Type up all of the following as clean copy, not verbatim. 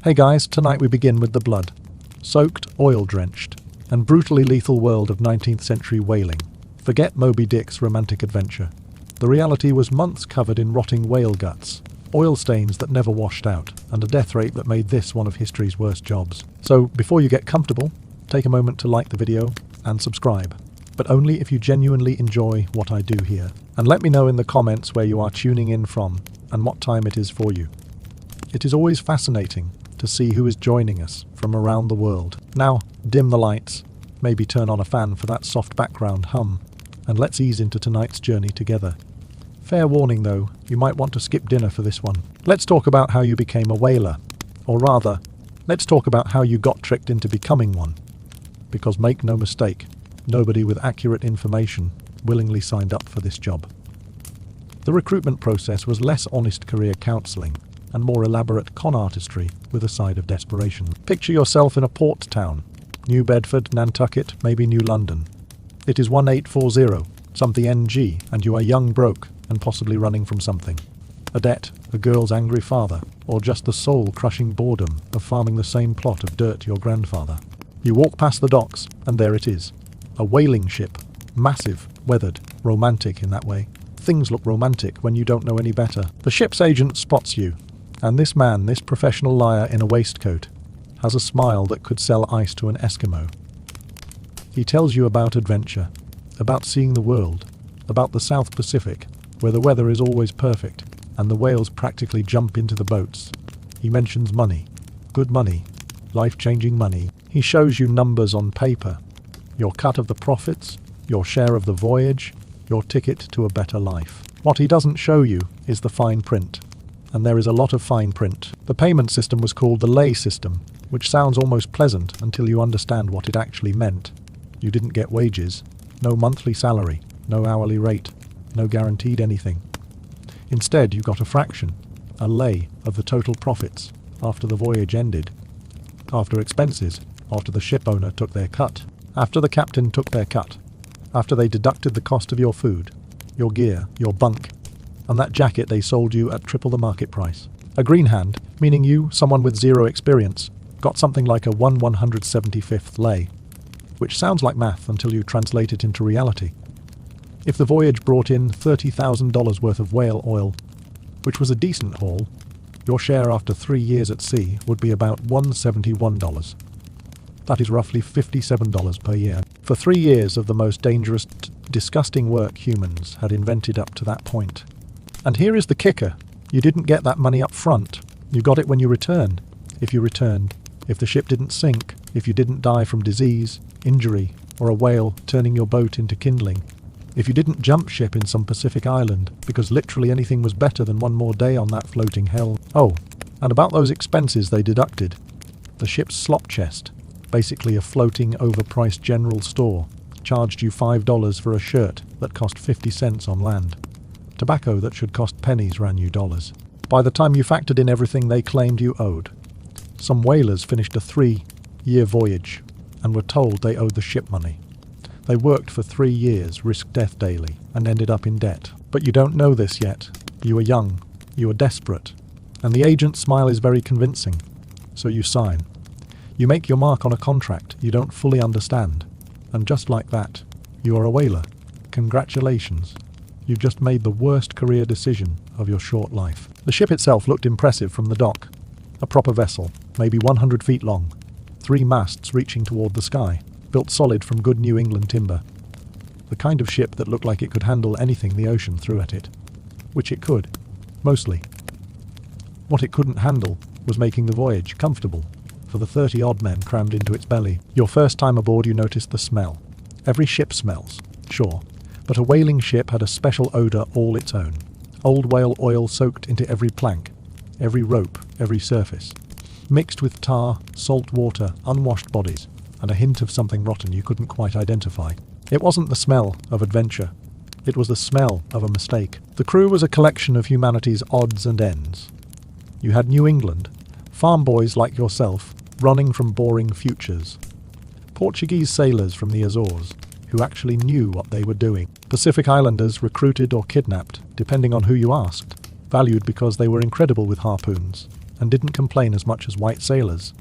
Hey guys, tonight we begin with the blood. Soaked, oil-drenched, and brutally lethal world of 19th century whaling. Forget Moby Dick's romantic adventure. The reality was months covered in rotting whale guts, oil stains that never washed out, and a death rate that made this one of history's worst jobs. So, before you get comfortable, take a moment to like the video and subscribe. But only if you genuinely enjoy what I do here. And let me know in the comments where you are tuning in from and what time it is for you. It is always fascinating to see who is joining us from around the world. Now, dim the lights, maybe turn on a fan for that soft background hum, and let's ease into tonight's journey together. Fair warning though, you might want to skip dinner for this one. Let's talk about how you became a whaler. Or rather, let's talk about how you got tricked into becoming one. Because make no mistake, nobody with accurate information willingly signed up for this job. The recruitment process was less honest career counselling and more elaborate con artistry with a side of desperation. Picture yourself in a port town. New Bedford, Nantucket, maybe New London. It is 1840, something NG, and you are young, broke, and possibly running from something. A debt, a girl's angry father, or just the soul-crushing boredom of farming the same plot of dirt your grandfather. You walk past the docks, and there it is. A whaling ship. Massive, weathered, romantic in that way. Things look romantic when you don't know any better. The ship's agent spots you. And this man, this professional liar in a waistcoat, has a smile that could sell ice to an Eskimo. He tells you about adventure, about seeing the world, about the South Pacific, where the weather is always perfect, and the whales practically jump into the boats. He mentions money, good money, life-changing money. He shows you numbers on paper, your cut of the profits, your share of the voyage, your ticket to a better life. What he doesn't show you is the fine print. And there is a lot of fine print. The payment system was called the lay system, which sounds almost pleasant until you understand what it actually meant. You didn't get wages, no monthly salary, no hourly rate, no guaranteed anything. Instead, you got a fraction, a lay of the total profits after the voyage ended, after expenses, after the ship owner took their cut, after the captain took their cut, after they deducted the cost of your food, your gear, your bunk, and that jacket they sold you at triple the market price. A green hand, meaning you, someone with zero experience, got something like a 1/175th lay, which sounds like math until you translate it into reality. If the voyage brought in $30,000 worth of whale oil, which was a decent haul, your share after 3 years at sea would be about $171. That is roughly $57 per year. For 3 years of the most dangerous, disgusting work humans had invented up to that point. And here is the kicker. You didn't get that money up front. You got it when you returned. If you returned. If the ship didn't sink. If you didn't die from disease, injury, or a whale turning your boat into kindling. If you didn't jump ship in some Pacific island, because literally anything was better than one more day on that floating hell. Oh, and about those expenses they deducted. The ship's slop chest, basically a floating overpriced general store, charged you $5 for a shirt that cost 50 cents on land. Tobacco that should cost pennies ran you dollars. By the time you factored in everything they claimed you owed. Some whalers finished a 3-year voyage and were told they owed the ship money. They worked for 3 years, risked death daily, and ended up in debt. But you don't know this yet. You are young, you are desperate, and the agent's smile is very convincing. So you sign. You make your mark on a contract you don't fully understand. And just like that, you are a whaler. Congratulations. You've just made the worst career decision of your short life. The ship itself looked impressive from the dock. A proper vessel, maybe 100 feet long, 3 masts reaching toward the sky, built solid from good New England timber. The kind of ship that looked like it could handle anything the ocean threw at it. Which it could, mostly. What it couldn't handle was making the voyage comfortable for the 30-odd men crammed into its belly. Your first time aboard you noticed the smell. Every ship smells, sure. But a whaling ship had a special odour all its own. Old whale oil soaked into every plank, every rope, every surface. Mixed with tar, salt water, unwashed bodies, and a hint of something rotten you couldn't quite identify. It wasn't the smell of adventure. It was the smell of a mistake. The crew was a collection of humanity's odds and ends. You had New England, farm boys like yourself, running from boring futures. Portuguese sailors from the Azores, who actually knew what they were doing. Pacific Islanders recruited or kidnapped, depending on who you asked, valued because they were incredible with harpoons, and didn't complain as much as white sailors.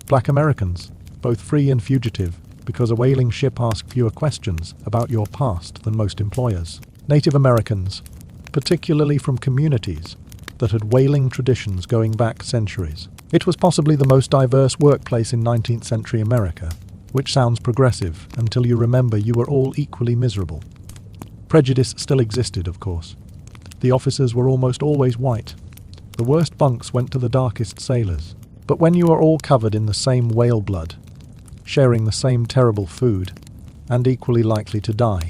Black Americans, both free and fugitive, because a whaling ship asked fewer questions about your past than most employers. Native Americans, particularly from communities that had whaling traditions going back centuries. It was possibly the most diverse workplace in 19th century America, which sounds progressive until you remember you were all equally miserable. Prejudice still existed, of course. The officers were almost always white. The worst bunks went to the darkest sailors. But when you are all covered in the same whale blood, sharing the same terrible food, and equally likely to die,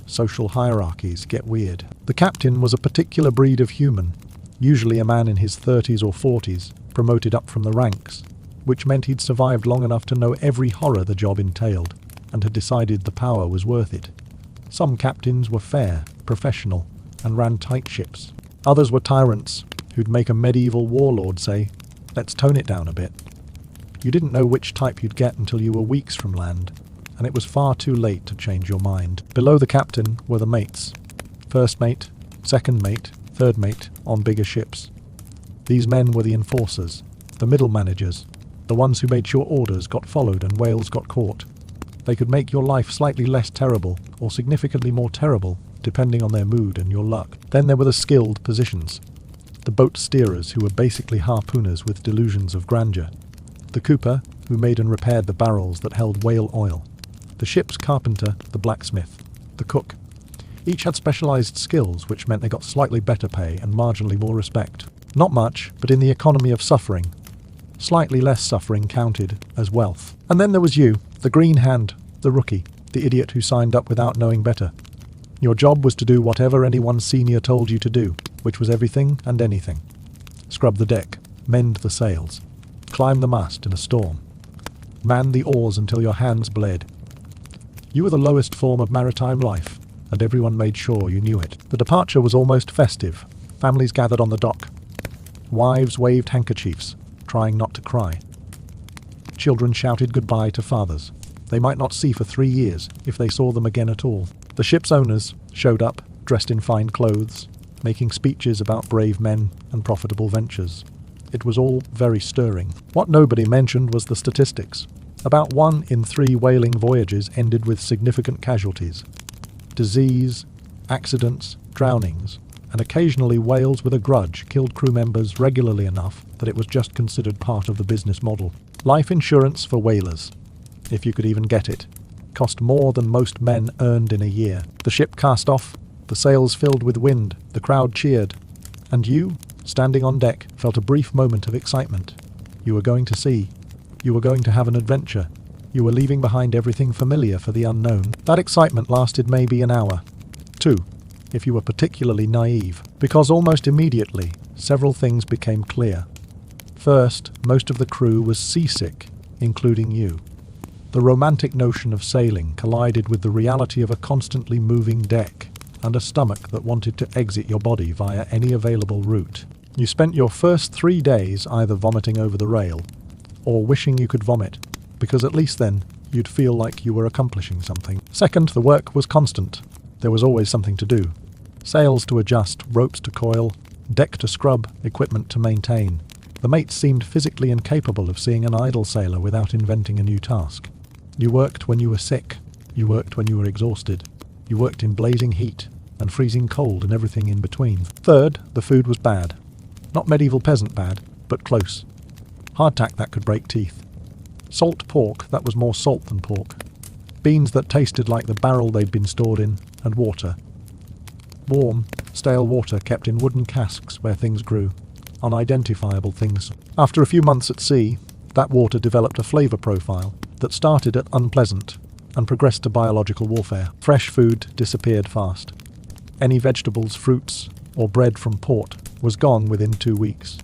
social hierarchies get weird. The captain was a particular breed of human, usually a man in his 30s or 40s, promoted up from the ranks, which meant he'd survived long enough to know every horror the job entailed, and had decided the power was worth it. Some captains were fair, professional, and ran tight ships. Others were tyrants, who'd make a medieval warlord say, "Let's tone it down a bit." You didn't know which type you'd get until you were weeks from land, and it was far too late to change your mind. Below the captain were the mates. First mate, second mate, third mate on bigger ships. These men were the enforcers, the middle managers, the ones who made sure orders got followed and whales got caught. They could make your life slightly less terrible or significantly more terrible, depending on their mood and your luck. Then there were the skilled positions. The boat steerers, who were basically harpooners with delusions of grandeur. The cooper, who made and repaired the barrels that held whale oil. The ship's carpenter, the blacksmith, the cook. Each had specialized skills, which meant they got slightly better pay and marginally more respect. Not much, but in the economy of suffering, slightly less suffering counted as wealth. And then there was you, the green hand, the rookie, the idiot who signed up without knowing better. Your job was to do whatever anyone senior told you to do, which was everything and anything. Scrub the deck, mend the sails, climb the mast in a storm, man the oars until your hands bled. You were the lowest form of maritime life, and everyone made sure you knew it. The departure was almost festive. Families gathered on the dock. Wives waved handkerchiefs, trying not to cry. Children shouted goodbye to fathers they might not see for 3 years if they saw them again at all. The ship's owners showed up, dressed in fine clothes, making speeches about brave men and profitable ventures. It was all very stirring. What nobody mentioned was the statistics. About 1 in 3 whaling voyages ended with significant casualties. Disease, accidents, drownings, and occasionally whales with a grudge killed crew members regularly enough that it was just considered part of the business model. Life insurance for whalers, if you could even get it, cost more than most men earned in a year. The ship cast off, the sails filled with wind, the crowd cheered, and you, standing on deck, felt a brief moment of excitement. You were going to sea. You were going to have an adventure. You were leaving behind everything familiar for the unknown. That excitement lasted maybe an hour, 2, if you were particularly naive, because almost immediately, several things became clear. First, most of the crew was seasick, including you. The romantic notion of sailing collided with the reality of a constantly moving deck and a stomach that wanted to exit your body via any available route. You spent your first 3 days either vomiting over the rail or wishing you could vomit, because at least then you'd feel like you were accomplishing something. Second, the work was constant. There was always something to do. Sails to adjust, ropes to coil, deck to scrub, equipment to maintain. The mates seemed physically incapable of seeing an idle sailor without inventing a new task. You worked when you were sick. You worked when you were exhausted. You worked in blazing heat and freezing cold and everything in between. Third, the food was bad. Not medieval peasant bad, but close. Hardtack that could break teeth. Salt pork that was more salt than pork. Beans that tasted like the barrel they'd been stored in, and water. Warm, stale water kept in wooden casks where things grew. Unidentifiable things. After a few months at sea, that water developed a flavour profile that started at unpleasant and progressed to biological warfare. Fresh food disappeared fast. Any vegetables, fruits, or bread from port was gone within 2 weeks.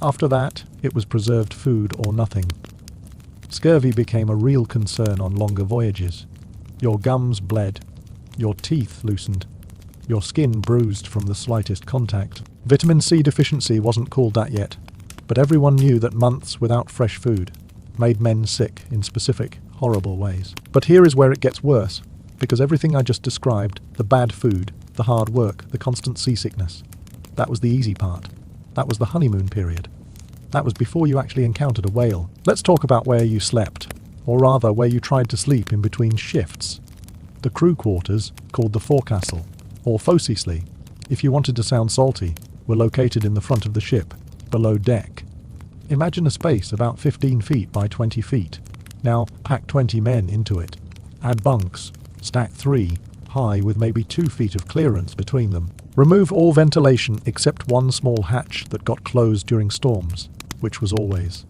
After that, it was preserved food or nothing. Scurvy became a real concern on longer voyages. Your gums bled, your teeth loosened, your skin bruised from the slightest contact. Vitamin C deficiency wasn't called that yet, but everyone knew that months without fresh food made men sick in specific, horrible ways. But here is where it gets worse, because everything I just described, the bad food, the hard work, the constant seasickness, that was the easy part. That was the honeymoon period. That was before you actually encountered a whale. Let's talk about where you slept, or rather where you tried to sleep in between shifts. The crew quarters, called the forecastle, or focislee, if you wanted to sound salty, were located in the front of the ship, below deck. Imagine a space about 15 feet by 20 feet. Now pack 20 men into it. Add bunks, stack 3, high with maybe 2 feet of clearance between them. Remove all ventilation except one small hatch that got closed during storms, which was always.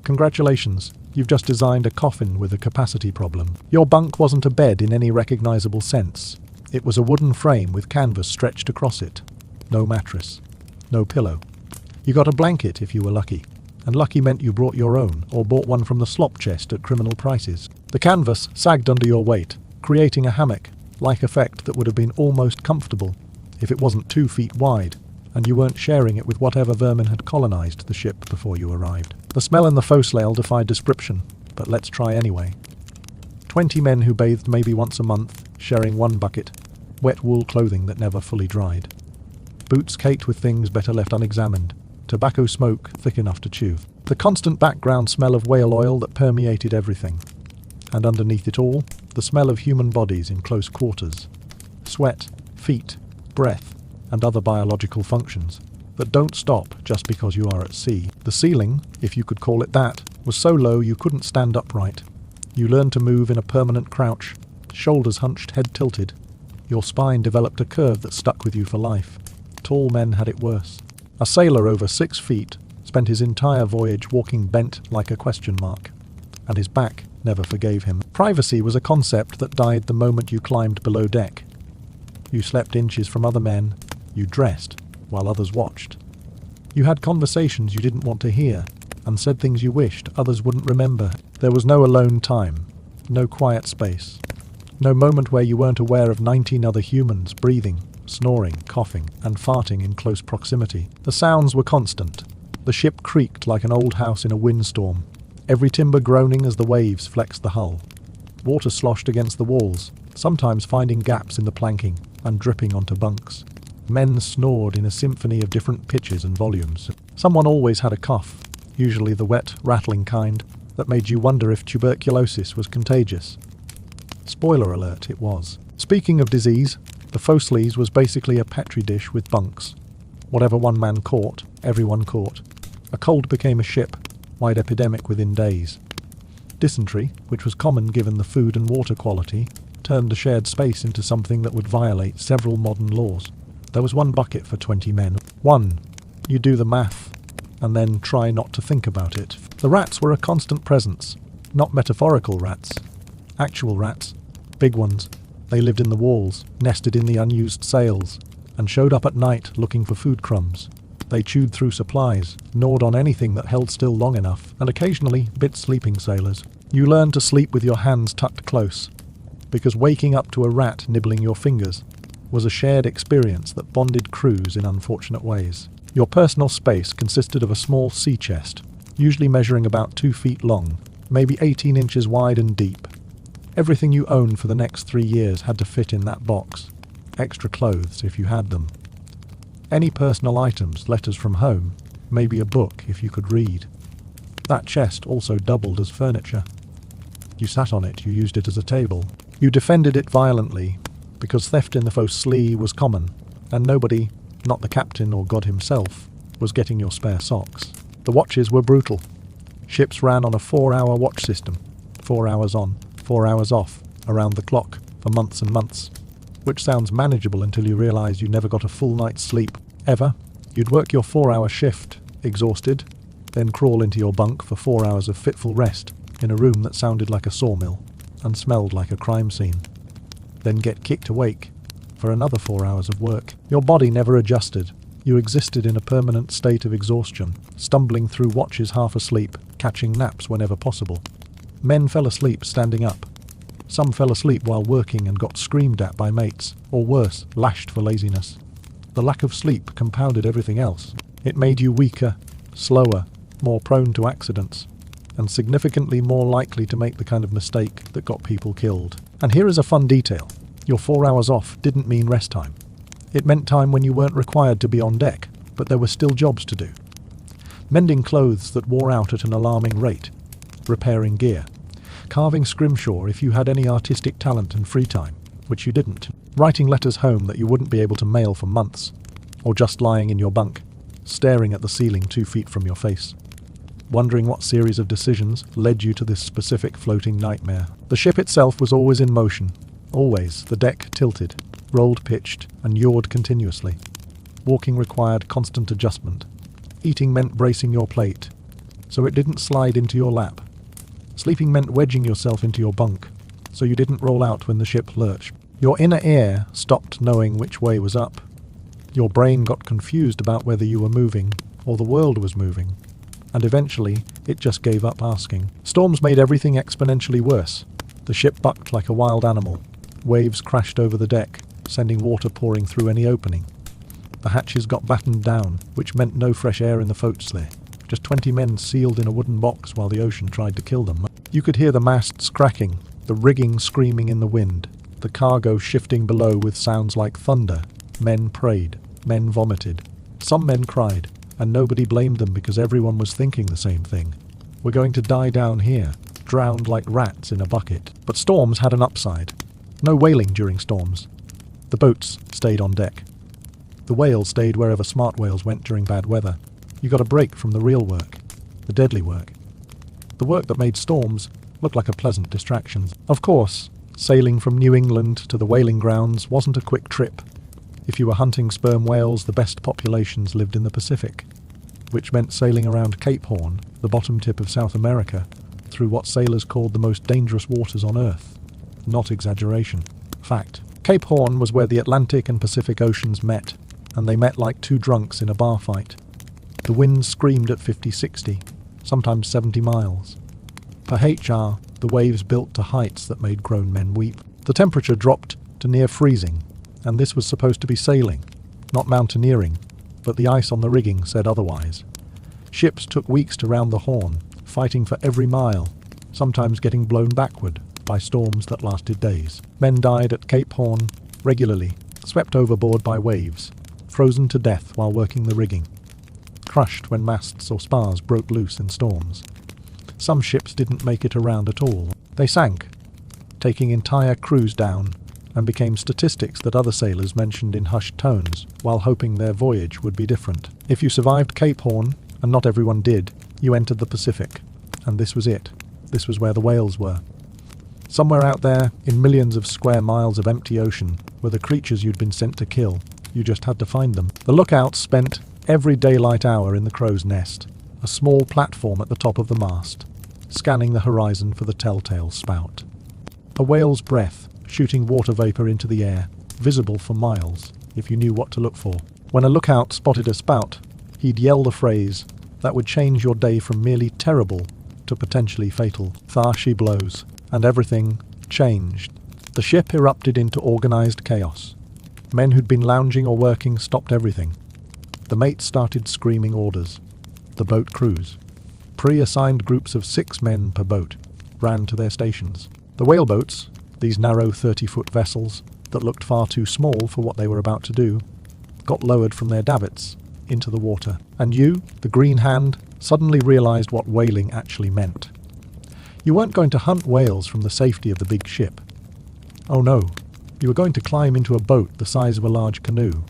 Congratulations, you've just designed a coffin with a capacity problem. Your bunk wasn't a bed in any recognizable sense. It was a wooden frame with canvas stretched across it. No mattress. No pillow. You got a blanket if you were lucky, and lucky meant you brought your own or bought one from the slop chest at criminal prices. The canvas sagged under your weight, creating a hammock-like effect that would have been almost comfortable if it wasn't 2 feet wide, and you weren't sharing it with whatever vermin had colonized the ship before you arrived. The smell in the forecastle defied description, but let's try anyway. 20 men who bathed maybe once a month, sharing one bucket, wet wool clothing that never fully dried. Boots caked with things better left unexamined, tobacco smoke thick enough to chew. The constant background smell of whale oil that permeated everything. And underneath it all, the smell of human bodies in close quarters. Sweat, feet, breath, and other biological functions that don't stop just because you are at sea. The ceiling, if you could call it that, was so low you couldn't stand upright. You learned to move in a permanent crouch, shoulders hunched, head tilted. Your spine developed a curve that stuck with you for life. Tall men had it worse. A sailor over 6 feet spent his entire voyage walking bent like a question mark, and his back never forgave him. Privacy was a concept that died the moment you climbed below deck. You slept inches from other men, you dressed while others watched. You had conversations you didn't want to hear, and said things you wished others wouldn't remember. There was no alone time, no quiet space, no moment where you weren't aware of 19 other humans breathing, snoring, coughing, and farting in close proximity. The sounds were constant. The ship creaked like an old house in a windstorm, every timber groaning as the waves flexed the hull. Water sloshed against the walls, sometimes finding gaps in the planking and dripping onto bunks. Men snored in a symphony of different pitches and volumes. Someone always had a cough, usually the wet, rattling kind that made you wonder if tuberculosis was contagious. Spoiler alert, it was. Speaking of disease, the forecastle was basically a petri dish with bunks. Whatever one man caught, everyone caught. A cold became a ship-wide epidemic within days. Dysentery, which was common given the food and water quality, turned the shared space into something that would violate several modern laws. There was one bucket for 20 men. One. You do the math, and then try not to think about it. The rats were a constant presence, not metaphorical rats. Actual rats. Big ones. They lived in the walls, nested in the unused sails, and showed up at night looking for food crumbs. They chewed through supplies, gnawed on anything that held still long enough, and occasionally bit sleeping sailors. You learned to sleep with your hands tucked close, because waking up to a rat nibbling your fingers was a shared experience that bonded crews in unfortunate ways. Your personal space consisted of a small sea chest, usually measuring about 2 feet long, maybe 18 inches wide and deep. Everything you owned for the next 3 years had to fit in that box. Extra clothes if you had them. Any personal items, letters from home, maybe a book if you could read. That chest also doubled as furniture. You sat on it, you used it as a table. You defended it violently, because theft in the forecastle was common, and nobody, not the captain or God himself, was getting your spare socks. The watches were brutal. Ships ran on a 4-hour watch system, 4 hours on, 4 hours off, around the clock, for months and months, which sounds manageable until you realise you never got a full night's sleep, ever. You'd work your 4-hour shift, exhausted, then crawl into your bunk for 4 hours of fitful rest, in a room that sounded like a sawmill, and smelled like a crime scene. Then get kicked awake for another 4 hours of work. Your body never adjusted. You existed in a permanent state of exhaustion, stumbling through watches half asleep, catching naps whenever possible. Men fell asleep standing up. Some fell asleep while working and got screamed at by mates, or worse, lashed for laziness. The lack of sleep compounded everything else. It made you weaker, slower, more prone to accidents, and significantly more likely to make the kind of mistake that got people killed. And here is a fun detail. Your 4 hours off didn't mean rest time. It meant time when you weren't required to be on deck. but there were still jobs to do. Mending clothes that wore out at an alarming rate, repairing gear, carving scrimshaw if you had any artistic talent and free time, which you didn't, writing letters home that you wouldn't be able to mail for months, or just lying in your bunk, staring at the ceiling 2 feet from your face, wondering what series of decisions led you to this specific floating nightmare. The ship itself was always in motion, always, the deck tilted, rolled pitched, and yawed continuously. Walking required constant adjustment. Eating meant bracing your plate, so it didn't slide into your lap. Sleeping meant wedging yourself into your bunk, so you didn't roll out when the ship lurched. Your inner ear stopped knowing which way was up. Your brain got confused about whether you were moving or the world was moving, and eventually it just gave up asking. Storms made everything exponentially worse. The ship bucked like a wild animal. Waves crashed over the deck, sending water pouring through any opening. The hatches got battened down, which meant no fresh air in the forecastle. Just 20 men sealed in a wooden box while the ocean tried to kill them. You could hear the masts cracking, the rigging screaming in the wind, the cargo shifting below with sounds like thunder. Men prayed, men vomited. Some men cried, and nobody blamed them because everyone was thinking the same thing. We're going to die down here, drowned like rats in a bucket. But storms had an upside. No whaling during storms. The boats stayed on deck. The whales stayed wherever smart whales went during bad weather. You got a break from the real work, the deadly work. The work that made storms look like a pleasant distraction. Of course, sailing from New England to the whaling grounds wasn't a quick trip. If you were hunting sperm whales, the best populations lived in the Pacific, which meant sailing around Cape Horn, the bottom tip of South America, through what sailors called the most dangerous waters on Earth. Not exaggeration. Fact. Cape Horn was where the Atlantic and Pacific Oceans met, and they met like two drunks in a bar fight. The winds screamed at 50-60, sometimes 70 miles. Per HR, the waves built to heights that made grown men weep. The temperature dropped to near freezing, and this was supposed to be sailing, not mountaineering, but the ice on the rigging said otherwise. Ships took weeks to round the Horn, fighting for every mile, sometimes getting blown backward by storms that lasted days. Men died at Cape Horn regularly, swept overboard by waves, frozen to death while working the rigging, crushed when masts or spars broke loose in storms. Some ships didn't make it around at all. They sank, taking entire crews down, and became statistics that other sailors mentioned in hushed tones, while hoping their voyage would be different. If you survived Cape Horn, and not everyone did, you entered the Pacific, and this was it. This was where the whales were. Somewhere out there, in millions of square miles of empty ocean, were the creatures you'd been sent to kill. You just had to find them. The lookouts spent every daylight hour in the crow's nest, a small platform at the top of the mast, scanning the horizon for the telltale spout. A whale's breath, shooting water vapor into the air, visible for miles, if you knew what to look for. When a lookout spotted a spout, he'd yell the phrase that would change your day from merely terrible to potentially fatal. Thar she blows, and everything changed. The ship erupted into organized chaos. Men who'd been lounging or working stopped everything. The mates started screaming orders. The boat crews, pre-assigned groups of 6 men per boat, ran to their stations. The whaleboats, these narrow 30-foot vessels that looked far too small for what they were about to do, got lowered from their davits into the water. And you, the green hand, suddenly realized what whaling actually meant. You weren't going to hunt whales from the safety of the big ship. Oh no, you were going to climb into a boat the size of a large canoe,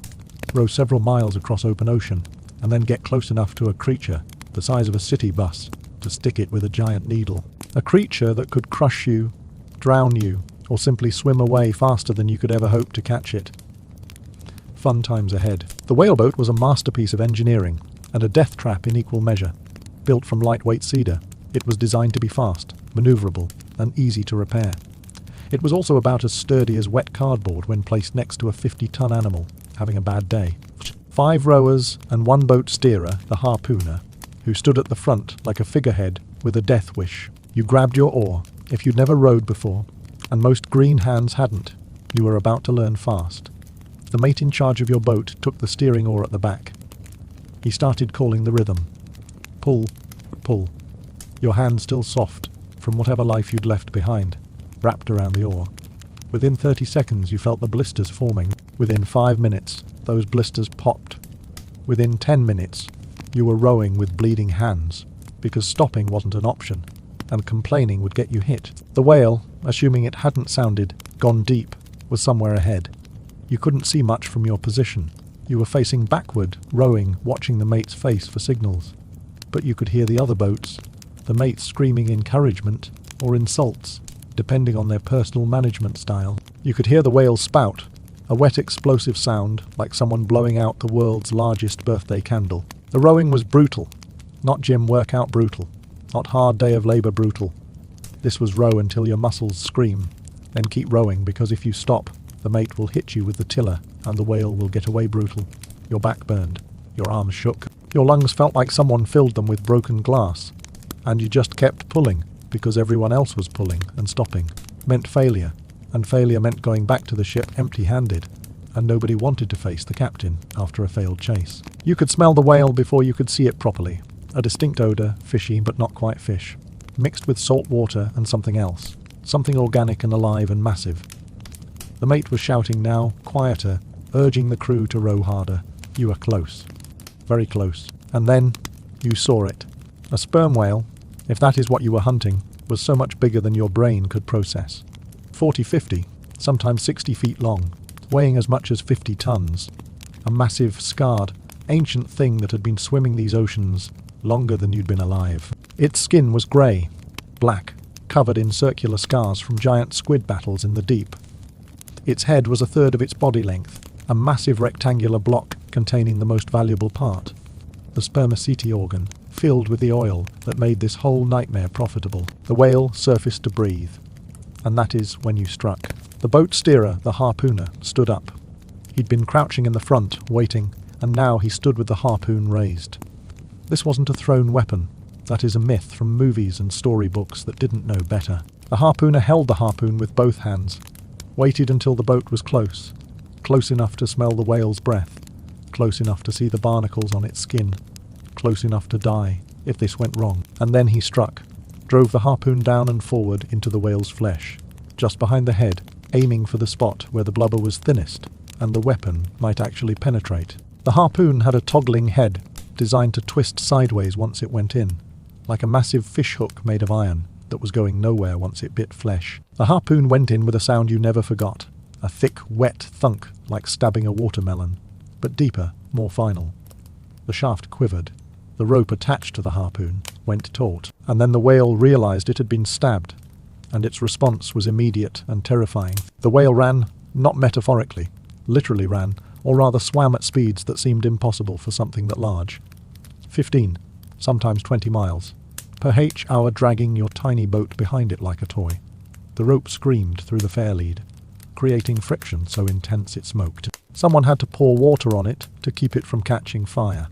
row several miles across open ocean, and then get close enough to a creature the size of a city bus to stick it with a giant needle. A creature that could crush you, drown you, or simply swim away faster than you could ever hope to catch it. Fun times ahead. The whaleboat was a masterpiece of engineering and a death trap in equal measure. Built from lightweight cedar, it was designed to be fast, maneuverable, and easy to repair. It was also about as sturdy as wet cardboard when placed next to a 50-ton animal having a bad day. 5 rowers and 1 boat steerer, the harpooner, who stood at the front like a figurehead with a death wish. You grabbed your oar if you'd never rowed before, and most green hands hadn't. You were about to learn fast. The mate in charge of your boat took the steering oar at the back. He started calling the rhythm. Pull, pull. Your hand still soft from whatever life you'd left behind, wrapped around the oar. Within 30 seconds you felt the blisters forming. Within 5 minutes, those blisters popped. Within 10 minutes, you were rowing with bleeding hands, because stopping wasn't an option, and complaining would get you hit. The whale, assuming it hadn't sounded, gone deep, was somewhere ahead. You couldn't see much from your position. You were facing backward, rowing, watching the mate's face for signals. But you could hear the other boats, the mates screaming encouragement or insults, depending on their personal management style. You could hear the whale spout, a wet explosive sound like someone blowing out the world's largest birthday candle. The rowing was brutal, not gym workout brutal, not hard day of labour brutal. This was row until your muscles scream, then keep rowing, because if you stop, the mate will hit you with the tiller and the whale will get away brutal. Your back burned, your arms shook, your lungs felt like someone filled them with broken glass, and you just kept pulling because everyone else was pulling, and stopping meant failure, and failure meant going back to the ship empty-handed, and nobody wanted to face the captain after a failed chase. You could smell the whale before you could see it properly, a distinct odour, fishy but not quite fish, mixed with salt water and something else, something organic and alive and massive. The mate was shouting now, quieter, urging the crew to row harder. You were close, very close, and then you saw it. A sperm whale, if that is what you were hunting, was so much bigger than your brain could process. 40, 50, sometimes 60 feet long, weighing as much as 50 tons. A massive, scarred, ancient thing that had been swimming these oceans longer than you'd been alive. Its skin was grey, black, covered in circular scars from giant squid battles in the deep. Its head was a third of its body length, a massive rectangular block containing the most valuable part, the spermaceti organ, filled with the oil that made this whole nightmare profitable. The whale surfaced to breathe, and that is when you struck. The boat steerer, the harpooner, stood up. He'd been crouching in the front, waiting, and now he stood with the harpoon raised. This wasn't a thrown weapon. That is a myth from movies and storybooks that didn't know better. The harpooner held the harpoon with both hands, waited until the boat was close, close enough to smell the whale's breath, close enough to see the barnacles on its skin, close enough to die if this went wrong. And then he struck, drove the harpoon down and forward into the whale's flesh, just behind the head, aiming for the spot where the blubber was thinnest and the weapon might actually penetrate. The harpoon had a toggling head designed to twist sideways once it went in, like a massive fish hook made of iron that was going nowhere once it bit flesh. The harpoon went in with a sound you never forgot, a thick, wet thunk like stabbing a watermelon, but deeper, more final. The shaft quivered. The rope attached to the harpoon went taut, and then the whale realized it had been stabbed, and its response was immediate and terrifying. The whale ran, not metaphorically, literally ran, or rather swam at speeds that seemed impossible for something that large. 15, sometimes 20 miles, per h-hour, dragging your tiny boat behind it like a toy. The rope screamed through the fairlead, creating friction so intense it smoked. Someone had to pour water on it to keep it from catching fire.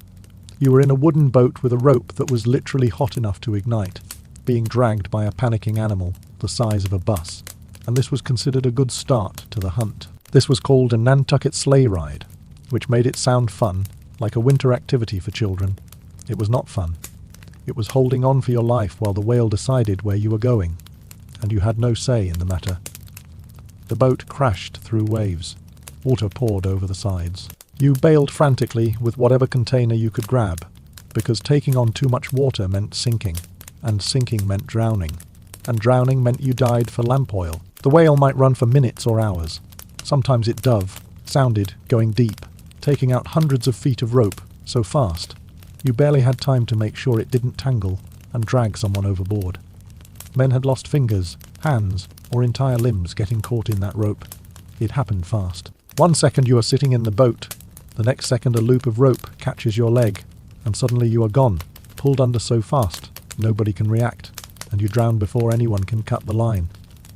You were in a wooden boat with a rope that was literally hot enough to ignite, being dragged by a panicking animal the size of a bus, and this was considered a good start to the hunt. This was called a Nantucket sleigh ride, which made it sound fun, like a winter activity for children. It was not fun. It was holding on for your life while the whale decided where you were going, and you had no say in the matter. The boat crashed through waves. Water poured over the sides. You bailed frantically with whatever container you could grab, because taking on too much water meant sinking, and sinking meant drowning, and drowning meant you died for lamp oil. The whale might run for minutes or hours. Sometimes it sounded, going deep, taking out hundreds of feet of rope, so fast, you barely had time to make sure it didn't tangle and drag someone overboard. Men had lost fingers, hands, or entire limbs getting caught in that rope. It happened fast. 1 second you are sitting in the boat, the next second a loop of rope catches your leg, and suddenly you are gone, pulled under so fast nobody can react, and you drown before anyone can cut the line,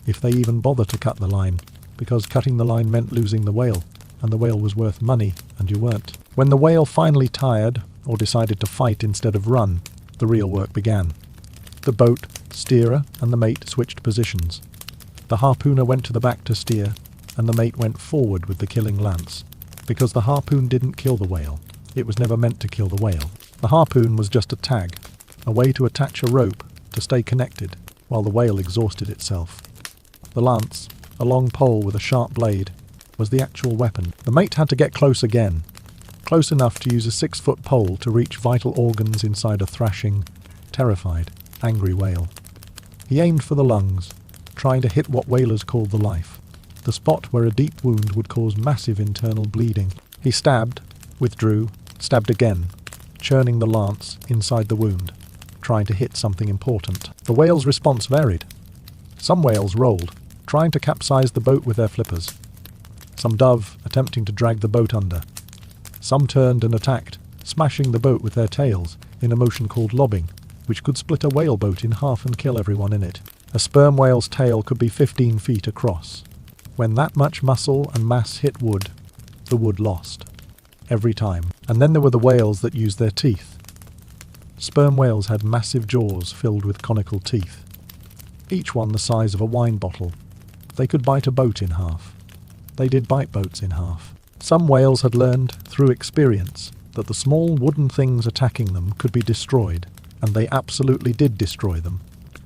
if they even bother to cut the line, because cutting the line meant losing the whale, and the whale was worth money, and you weren't. When the whale finally tired, or decided to fight instead of run, the real work began. The boat, steerer, and the mate switched positions. The harpooner went to the back to steer, and the mate went forward with the killing lance, because the harpoon didn't kill the whale. It was never meant to kill the whale. The harpoon was just a tag, a way to attach a rope to stay connected while the whale exhausted itself. The lance, a long pole with a sharp blade, was the actual weapon. The mate had to get close again, close enough to use a 6-foot pole to reach vital organs inside a thrashing, terrified, angry whale. He aimed for the lungs, trying to hit what whalers called the life, the spot where a deep wound would cause massive internal bleeding. He stabbed, withdrew, stabbed again, churning the lance inside the wound, trying to hit something important. The whale's response varied. Some whales rolled, trying to capsize the boat with their flippers. Some dove, attempting to drag the boat under. Some turned and attacked, smashing the boat with their tails in a motion called lobbing, which could split a whale boat in half and kill everyone in it. A sperm whale's tail could be 15 feet across. When that much muscle and mass hit wood, the wood lost. Every time. And then there were the whales that used their teeth. Sperm whales had massive jaws filled with conical teeth, each one the size of a wine bottle. They could bite a boat in half. They did bite boats in half. Some whales had learned, through experience, that the small wooden things attacking them could be destroyed, and they absolutely did destroy them,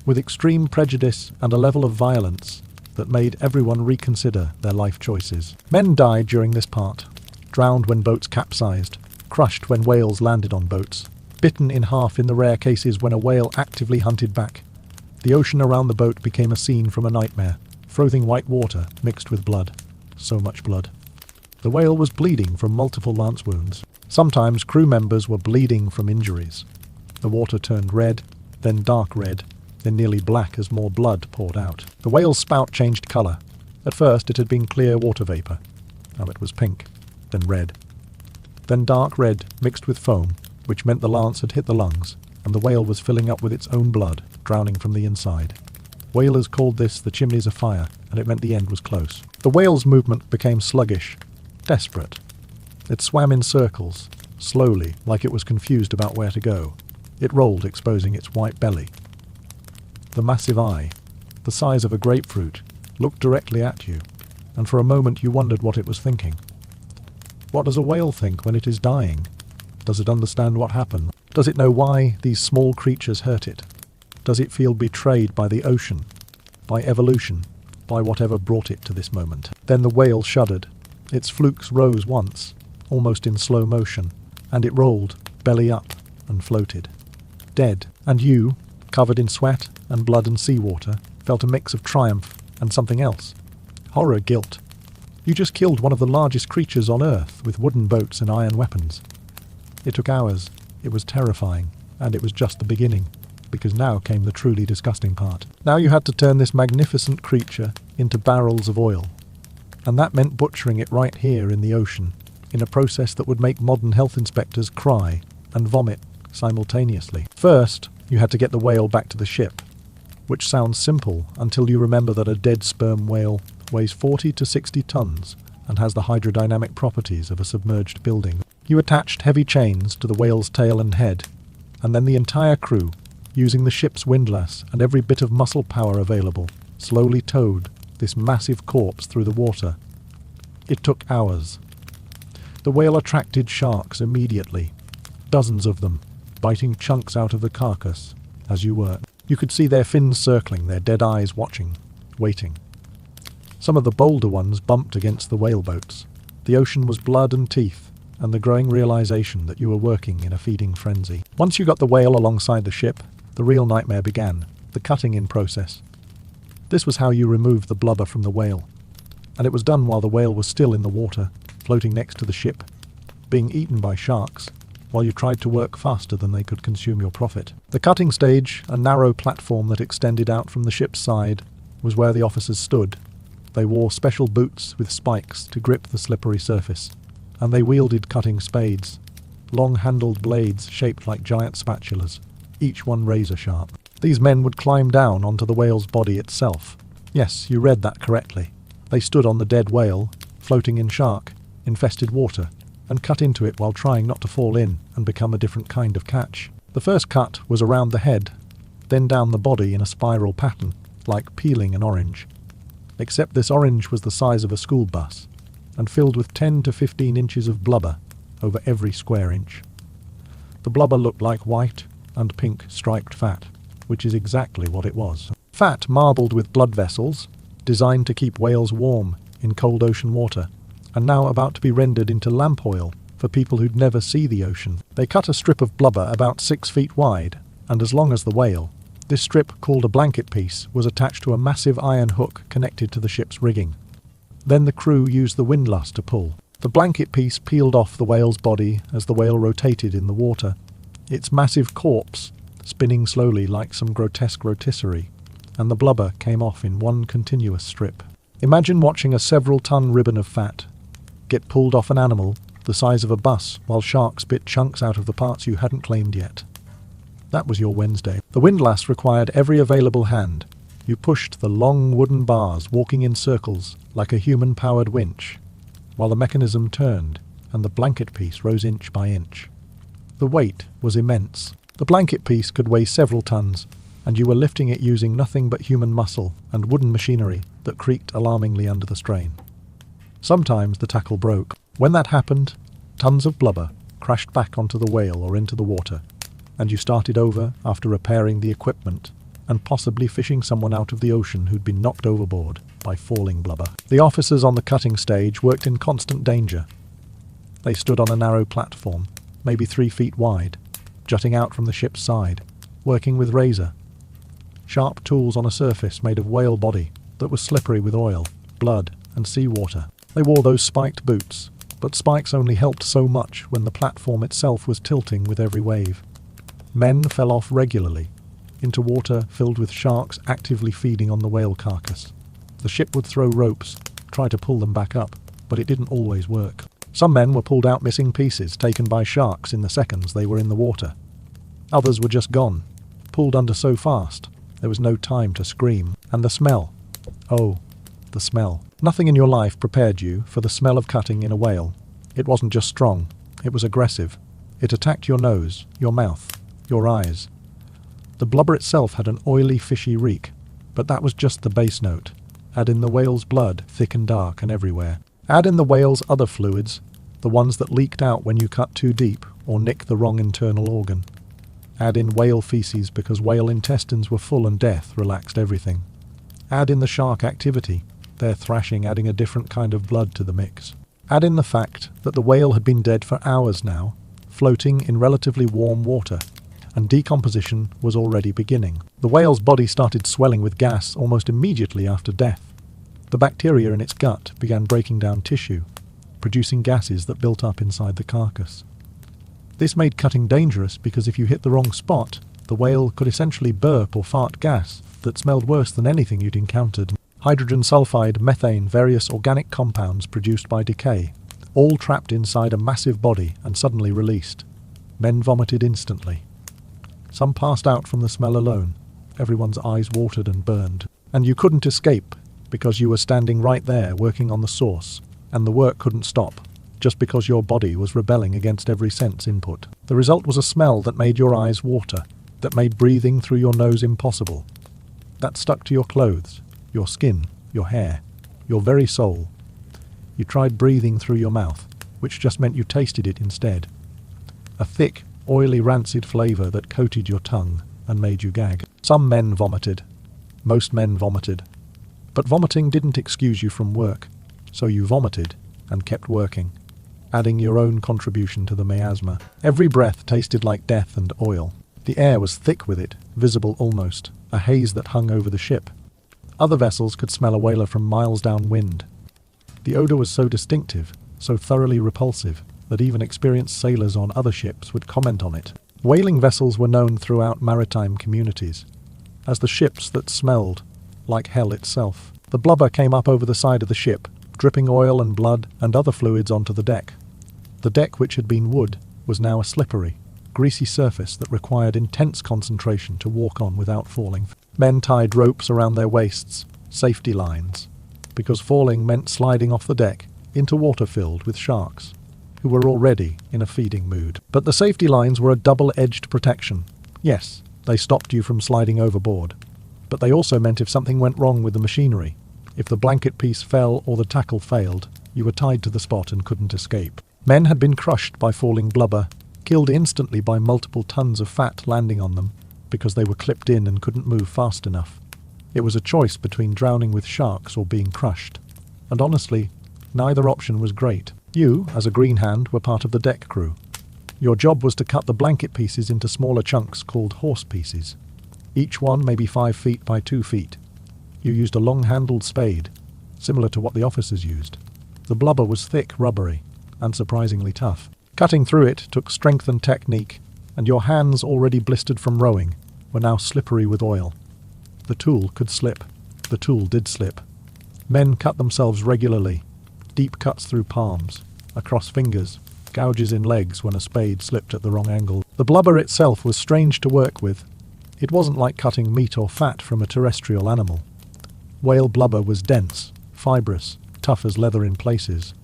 with extreme prejudice and a level of violence that made everyone reconsider their life choices. Men died during this part, drowned when boats capsized, crushed when whales landed on boats, bitten in half in the rare cases when a whale actively hunted back. The ocean around the boat became a scene from a nightmare, frothing white water mixed with blood. So much blood. The whale was bleeding from multiple lance wounds. Sometimes crew members were bleeding from injuries. The water turned red, then dark red, then nearly black as more blood poured out. The whale's spout changed colour. At first it had been clear water vapour. Now it was pink, then red. Then dark red mixed with foam, which meant the lance had hit the lungs, and the whale was filling up with its own blood, drowning from the inside. Whalers called this the chimneys of fire, and it meant the end was close. The whale's movement became sluggish, desperate. It swam in circles, slowly, like it was confused about where to go. It rolled, exposing its white belly. The massive eye, the size of a grapefruit, looked directly at you, and for a moment you wondered what it was thinking. What does a whale think when it is dying? Does it understand what happened? Does it know why these small creatures hurt it? Does it feel betrayed by the ocean, by evolution, by whatever brought it to this moment? Then the whale shuddered. Its flukes rose once, almost in slow motion, and it rolled, belly up, and floated. Dead. And you, covered in sweat and blood and seawater, felt a mix of triumph and something else. Horror, guilt. You just killed one of the largest creatures on Earth with wooden boats and iron weapons. It took hours. It was terrifying, and it was just the beginning, because now came the truly disgusting part. Now you had to turn this magnificent creature into barrels of oil, and that meant butchering it right here in the ocean, in a process that would make modern health inspectors cry and vomit simultaneously. First, you had to get the whale back to the ship, which sounds simple until you remember that a dead sperm whale weighs 40 to 60 tons and has the hydrodynamic properties of a submerged building. You attached heavy chains to the whale's tail and head, and then the entire crew, using the ship's windlass and every bit of muscle power available, slowly towed this massive corpse through the water. It took hours. The whale attracted sharks immediately, dozens of them, biting chunks out of the carcass as you worked. You could see their fins circling, their dead eyes watching, waiting. Some of the bolder ones bumped against the whaleboats. The ocean was blood and teeth, and the growing realization that you were working in a feeding frenzy. Once you got the whale alongside the ship, the real nightmare began, the cutting-in process. This was how you removed the blubber from the whale, and it was done while the whale was still in the water, floating next to the ship, being eaten by sharks, while you tried to work faster than they could consume your profit. The cutting stage, a narrow platform that extended out from the ship's side, was where the officers stood. They wore special boots with spikes to grip the slippery surface, and they wielded cutting spades, long-handled blades shaped like giant spatulas, each one razor-sharp. These men would climb down onto the whale's body itself. Yes, you read that correctly. They stood on the dead whale, floating in shark-infested water, and cut into it while trying not to fall in and become a different kind of catch. The first cut was around the head, then down the body in a spiral pattern, like peeling an orange. Except this orange was the size of a school bus, and filled with 10 to 15 inches of blubber over every square inch. The blubber looked like white and pink striped fat, which is exactly what it was. Fat marbled with blood vessels, designed to keep whales warm in cold ocean water, and now about to be rendered into lamp oil for people who'd never see the ocean. They cut a strip of blubber about 6 feet wide, and as long as the whale. This strip, called a blanket piece, was attached to a massive iron hook connected to the ship's rigging. Then the crew used the windlass to pull. The blanket piece peeled off the whale's body as the whale rotated in the water, its massive corpse spinning slowly like some grotesque rotisserie, and the blubber came off in one continuous strip. Imagine watching a several-ton ribbon of fat get pulled off an animal the size of a bus while sharks bit chunks out of the parts you hadn't claimed yet. That was your Wednesday. The windlass required every available hand. You pushed the long wooden bars, walking in circles like a human-powered winch, while the mechanism turned and the blanket piece rose inch by inch. The weight was immense. The blanket piece could weigh several tons, and you were lifting it using nothing but human muscle and wooden machinery that creaked alarmingly under the strain. Sometimes the tackle broke. When that happened, tons of blubber crashed back onto the whale or into the water, and you started over after repairing the equipment and possibly fishing someone out of the ocean who'd been knocked overboard by falling blubber. The officers on the cutting stage worked in constant danger. They stood on a narrow platform, maybe 3 feet wide, jutting out from the ship's side, working with razor. Sharp tools on a surface made of whale body that was slippery with oil, blood, and seawater. They wore those spiked boots, but spikes only helped so much when the platform itself was tilting with every wave. Men fell off regularly, into water filled with sharks actively feeding on the whale carcass. The ship would throw ropes, try to pull them back up, but it didn't always work. Some men were pulled out missing pieces taken by sharks in the seconds they were in the water. Others were just gone, pulled under so fast there was no time to scream. And the smell. Oh, the smell. Nothing in your life prepared you for the smell of cutting in a whale. It wasn't just strong, it was aggressive. It attacked your nose, your mouth, your eyes. The blubber itself had an oily, fishy reek, but that was just the base note. Add in the whale's blood, thick and dark and everywhere. Add in the whale's other fluids, the ones that leaked out when you cut too deep or nicked the wrong internal organ. Add in whale feces because whale intestines were full and death relaxed everything. Add in the shark activity, their thrashing adding a different kind of blood to the mix. Add in the fact that the whale had been dead for hours now, floating in relatively warm water, and decomposition was already beginning. The whale's body started swelling with gas almost immediately after death. The bacteria in its gut began breaking down tissue, producing gases that built up inside the carcass. This made cutting dangerous because if you hit the wrong spot, the whale could essentially burp or fart gas that smelled worse than anything you'd encountered. Hydrogen sulfide, methane, various organic compounds produced by decay, all trapped inside a massive body and suddenly released. Men vomited instantly. Some passed out from the smell alone. Everyone's eyes watered and burned. And you couldn't escape because you were standing right there working on the source, and the work couldn't stop just because your body was rebelling against every sense input. The result was a smell that made your eyes water, that made breathing through your nose impossible. That stuck to your clothes, your skin, your hair, your very soul. You tried breathing through your mouth, which just meant you tasted it instead. A thick, oily, rancid flavour that coated your tongue and made you gag. Some men vomited. Most men vomited. But vomiting didn't excuse you from work, so you vomited and kept working, adding your own contribution to the miasma. Every breath tasted like death and oil. The air was thick with it, visible almost, a haze that hung over the ship. Other vessels could smell a whaler from miles downwind. The odour was so distinctive, so thoroughly repulsive, that even experienced sailors on other ships would comment on it. Whaling vessels were known throughout maritime communities as the ships that smelled like hell itself. The blubber came up over the side of the ship, dripping oil and blood and other fluids onto the deck. The deck, which had been wood, was now a slippery, greasy surface that required intense concentration to walk on without falling. Men tied ropes around their waists, safety lines, because falling meant sliding off the deck into water filled with sharks, who were already in a feeding mood. But the safety lines were a double-edged protection. Yes, they stopped you from sliding overboard, but they also meant if something went wrong with the machinery, if the blanket piece fell or the tackle failed, you were tied to the spot and couldn't escape. Men had been crushed by falling blubber, killed instantly by multiple tons of fat landing on them because they were clipped in and couldn't move fast enough. It was a choice between drowning with sharks or being crushed, and honestly, neither option was great. You, as a green hand, were part of the deck crew. Your job was to cut the blanket pieces into smaller chunks called horse pieces. Each one maybe 5 feet by 2 feet. You used a long-handled spade, similar to what the officers used. The blubber was thick, rubbery, and surprisingly tough. Cutting through it took strength and technique, and your hands, already blistered from rowing, were now slippery with oil. The tool could slip. The tool did slip. Men cut themselves regularly. Deep cuts through palms, across fingers, gouges in legs when a spade slipped at the wrong angle. The blubber itself was strange to work with. It wasn't like cutting meat or fat from a terrestrial animal. Whale blubber was dense, fibrous, tough as leather in places.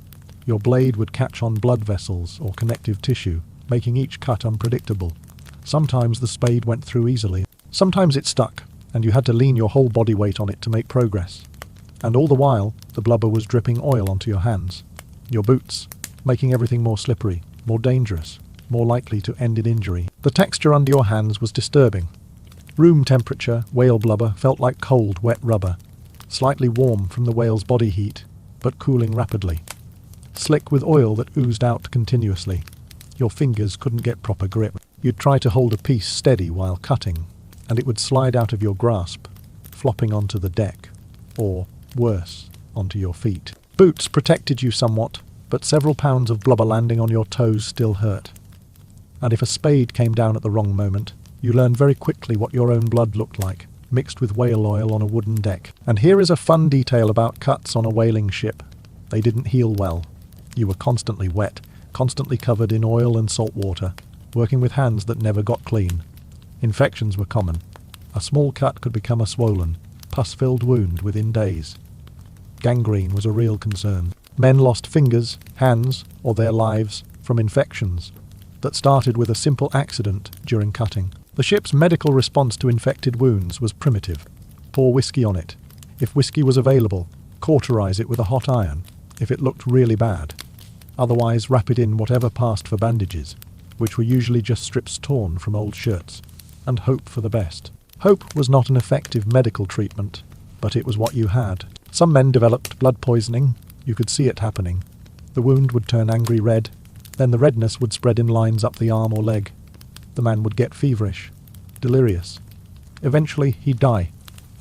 Your blade would catch on blood vessels or connective tissue, making each cut unpredictable. Sometimes the spade went through easily. Sometimes it stuck, and you had to lean your whole body weight on it to make progress. And all the while, the blubber was dripping oil onto your hands, your boots, making everything more slippery, more dangerous, more likely to end in injury. The texture under your hands was disturbing. Room temperature whale blubber felt like cold, wet rubber, slightly warm from the whale's body heat, but cooling rapidly. Slick with oil that oozed out continuously. Your fingers couldn't get proper grip. You'd try to hold a piece steady while cutting, and it would slide out of your grasp, flopping onto the deck, or, worse, onto your feet. Boots protected you somewhat, but several pounds of blubber landing on your toes still hurt. And if a spade came down at the wrong moment, you learned very quickly what your own blood looked like, mixed with whale oil on a wooden deck. And here is a fun detail about cuts on a whaling ship. They didn't heal well. You were constantly wet, constantly covered in oil and salt water, working with hands that never got clean. Infections were common. A small cut could become a swollen, pus-filled wound within days. Gangrene was a real concern. Men lost fingers, hands, or their lives from infections that started with a simple accident during cutting. The ship's medical response to infected wounds was primitive. Pour whiskey on it. If whiskey was available, cauterize it with a hot iron, if it looked really bad. Otherwise, wrap it in whatever passed for bandages, which were usually just strips torn from old shirts, and hope for the best. Hope was not an effective medical treatment, but it was what you had. Some men developed blood poisoning. You could see it happening. The wound would turn angry red, then the redness would spread in lines up the arm or leg. The man would get feverish, delirious. Eventually, he'd die,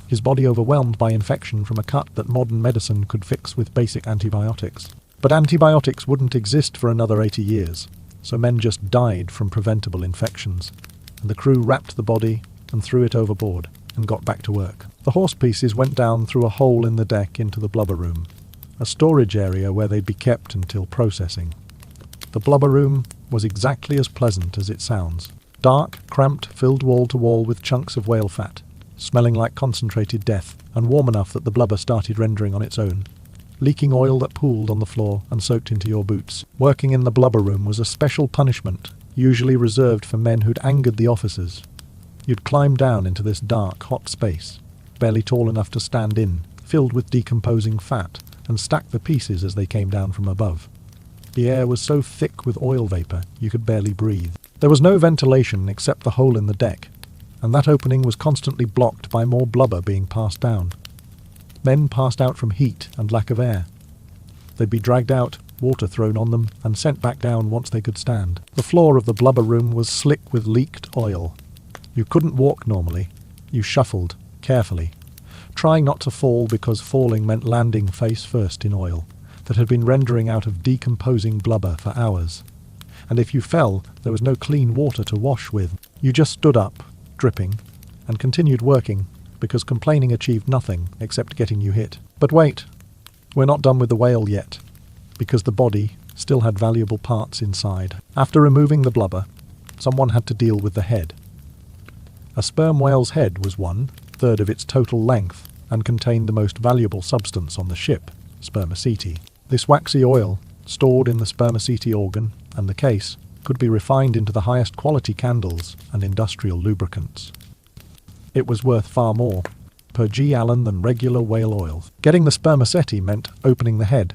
his body overwhelmed by infection from a cut that modern medicine could fix with basic antibiotics. But antibiotics wouldn't exist for another 80 years, so men just died from preventable infections, and the crew wrapped the body and threw it overboard and got back to work. The horse pieces went down through a hole in the deck into the blubber room, a storage area where they'd be kept until processing. The blubber room was exactly as pleasant as it sounds. Dark, cramped, filled wall to wall with chunks of whale fat, smelling like concentrated death, and warm enough that the blubber started rendering on its own. Leaking oil that pooled on the floor and soaked into your boots. Working in the blubber room was a special punishment, usually reserved for men who'd angered the officers. You'd climb down into this dark, hot space, barely tall enough to stand in, filled with decomposing fat, and stack the pieces as they came down from above. The air was so thick with oil vapour you could barely breathe. There was no ventilation except the hole in the deck, and that opening was constantly blocked by more blubber being passed down. Men passed out from heat and lack of air. They'd be dragged out, water thrown on them, and sent back down once they could stand. The floor of the blubber room was slick with leaked oil. You couldn't walk normally. You shuffled, carefully, trying not to fall because falling meant landing face first in oil that had been rendering out of decomposing blubber for hours. And if you fell, there was no clean water to wash with. You just stood up, dripping, and continued working, because complaining achieved nothing except getting you hit. But wait, we're not done with the whale yet, because the body still had valuable parts inside. After removing the blubber, someone had to deal with the head. A sperm whale's head was 1/3 of its total length and contained the most valuable substance on the ship, spermaceti. This waxy oil, stored in the spermaceti organ and the case, could be refined into the highest quality candles and industrial lubricants. It was worth far more per gallon than regular whale oil. Getting the spermaceti meant opening the head.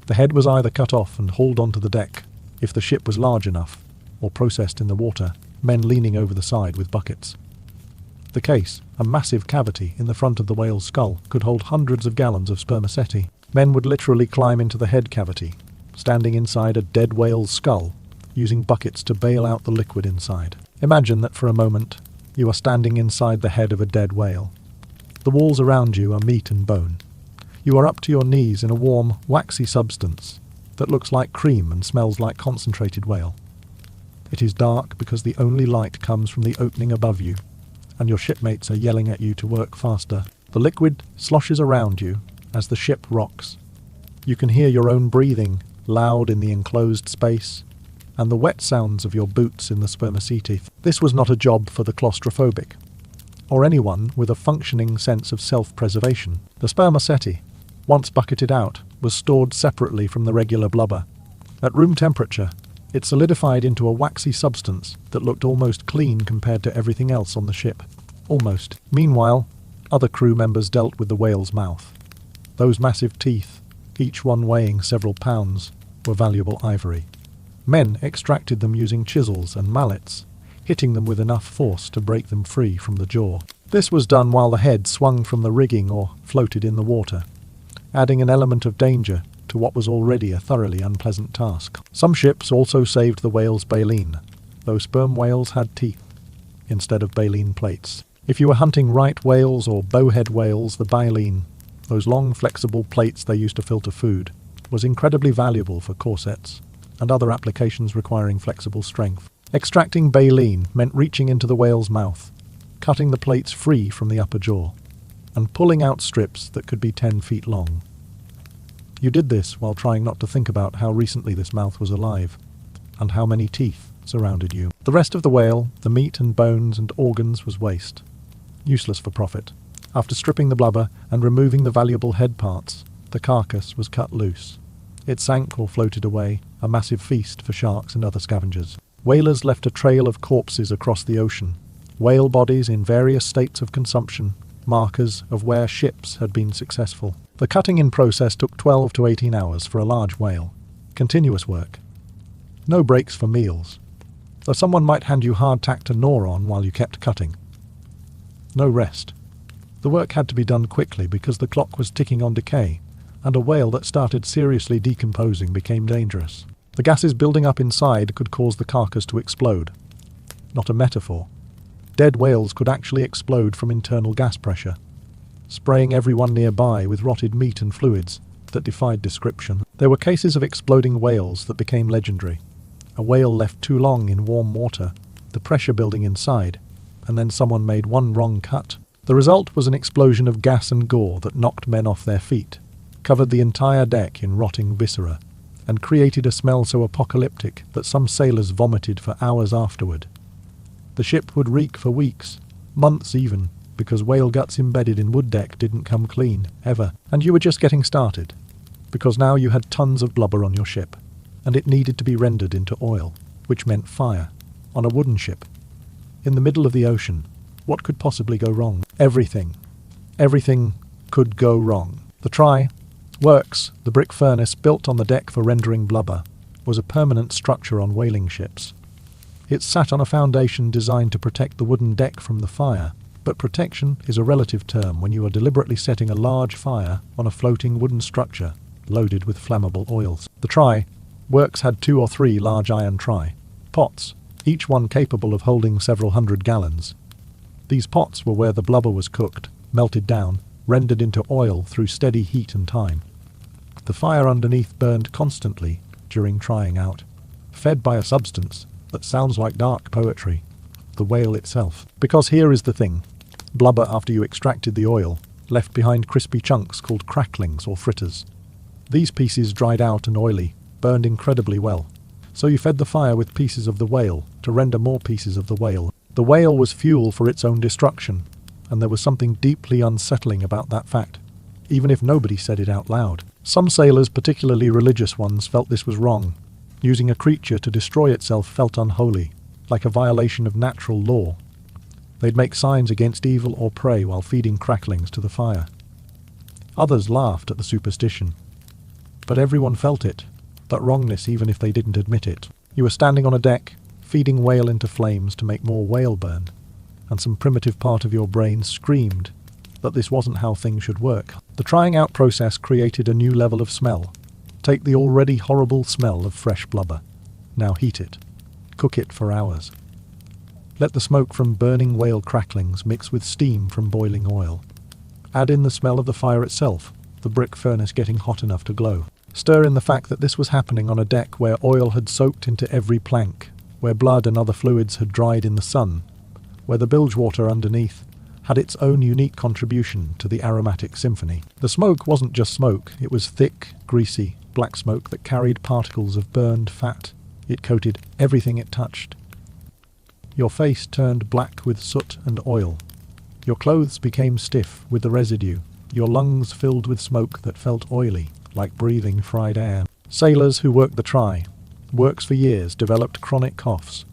The head was either cut off and hauled onto the deck, if the ship was large enough, or processed in the water, men leaning over the side with buckets. The case, a massive cavity in the front of the whale's skull, could hold hundreds of gallons of spermaceti. Men would literally climb into the head cavity, standing inside a dead whale's skull, using buckets to bail out the liquid inside. Imagine that for a moment, you are standing inside the head of a dead whale. The walls around you are meat and bone. You are up to your knees in a warm, waxy substance that looks like cream and smells like concentrated whale. It is dark because the only light comes from the opening above you, and your shipmates are yelling at you to work faster. The liquid sloshes around you as the ship rocks. You can hear your own breathing, loud in the enclosed space, and the wet sounds of your boots in the spermaceti. This was not a job for the claustrophobic, or anyone with a functioning sense of self-preservation. The spermaceti, once bucketed out, was stored separately from the regular blubber. At room temperature, it solidified into a waxy substance that looked almost clean compared to everything else on the ship. Almost. Meanwhile, other crew members dealt with the whale's mouth. Those massive teeth, each one weighing several pounds, were valuable ivory. Men extracted them using chisels and mallets, hitting them with enough force to break them free from the jaw. This was done while the head swung from the rigging or floated in the water, adding an element of danger to what was already a thoroughly unpleasant task. Some ships also saved the whale's baleen, though sperm whales had teeth instead of baleen plates. If you were hunting right whales or bowhead whales, the baleen, those long flexible plates they used to filter food, was incredibly valuable for corsets and other applications requiring flexible strength. Extracting baleen meant reaching into the whale's mouth, cutting the plates free from the upper jaw, and pulling out strips that could be 10 feet long. You did this while trying not to think about how recently this mouth was alive, and how many teeth surrounded you. The rest of the whale, the meat and bones and organs, was waste, useless for profit. After stripping the blubber and removing the valuable head parts, the carcass was cut loose. It sank or floated away, a massive feast for sharks and other scavengers. Whalers left a trail of corpses across the ocean, whale bodies in various states of consumption, markers of where ships had been successful. The cutting-in process took 12 to 18 hours for a large whale. Continuous work. No breaks for meals, though someone might hand you hardtack to gnaw on while you kept cutting. No rest. The work had to be done quickly because the clock was ticking on decay, and a whale that started seriously decomposing became dangerous. The gases building up inside could cause the carcass to explode. Not a metaphor. Dead whales could actually explode from internal gas pressure, spraying everyone nearby with rotted meat and fluids that defied description. There were cases of exploding whales that became legendary. A whale left too long in warm water, the pressure building inside, and then someone made one wrong cut. The result was an explosion of gas and gore that knocked men off their feet, covered the entire deck in rotting viscera, and created a smell so apocalyptic that some sailors vomited for hours afterward. The ship would reek for weeks, months even, because whale guts embedded in wood deck didn't come clean, ever. And you were just getting started, because now you had tons of blubber on your ship, and it needed to be rendered into oil, which meant fire, on a wooden ship. In the middle of the ocean, what could possibly go wrong? Everything. Everything could go wrong. The works, the brick furnace built on the deck for rendering blubber, was a permanent structure on whaling ships. It sat on a foundation designed to protect the wooden deck from the fire, but protection is a relative term when you are deliberately setting a large fire on a floating wooden structure loaded with flammable oils. The works had 2 or 3 large iron pots, each one capable of holding several hundred gallons. These pots were where the blubber was cooked, melted down, rendered into oil through steady heat and time. The fire underneath burned constantly during trying out, fed by a substance that sounds like dark poetry, the whale itself. Because here is the thing, blubber after you extracted the oil left behind crispy chunks called cracklings or fritters. These pieces dried out and oily, burned incredibly well. So you fed the fire with pieces of the whale to render more pieces of the whale. The whale was fuel for its own destruction, and there was something deeply unsettling about that fact, even if nobody said it out loud. Some sailors, particularly religious ones, felt this was wrong. Using a creature to destroy itself felt unholy, like a violation of natural law. They'd make signs against evil or prey while feeding cracklings to the fire. Others laughed at the superstition. But everyone felt it, that wrongness even if they didn't admit it. You were standing on a deck, feeding whale into flames to make more whale burn, and some primitive part of your brain screamed that this wasn't how things should work. The trying out process created a new level of smell, Take the already horrible smell of fresh blubber. Now heat it. Cook it for hours. Let the smoke from burning whale cracklings mix with steam from boiling oil. Add in the smell of the fire itself, the brick furnace getting hot enough to glow. Stir in the fact that this was happening on a deck where oil had soaked into every plank, where blood and other fluids had dried in the sun, where the bilge water underneath had its own unique contribution to the aromatic symphony. The smoke wasn't just smoke, it was thick, greasy, black smoke that carried particles of burned fat. It coated everything it touched. Your face turned black with soot and oil. Your clothes became stiff with the residue, your lungs filled with smoke that felt oily, like breathing fried air. Sailors who worked the works for years, developed chronic coughs,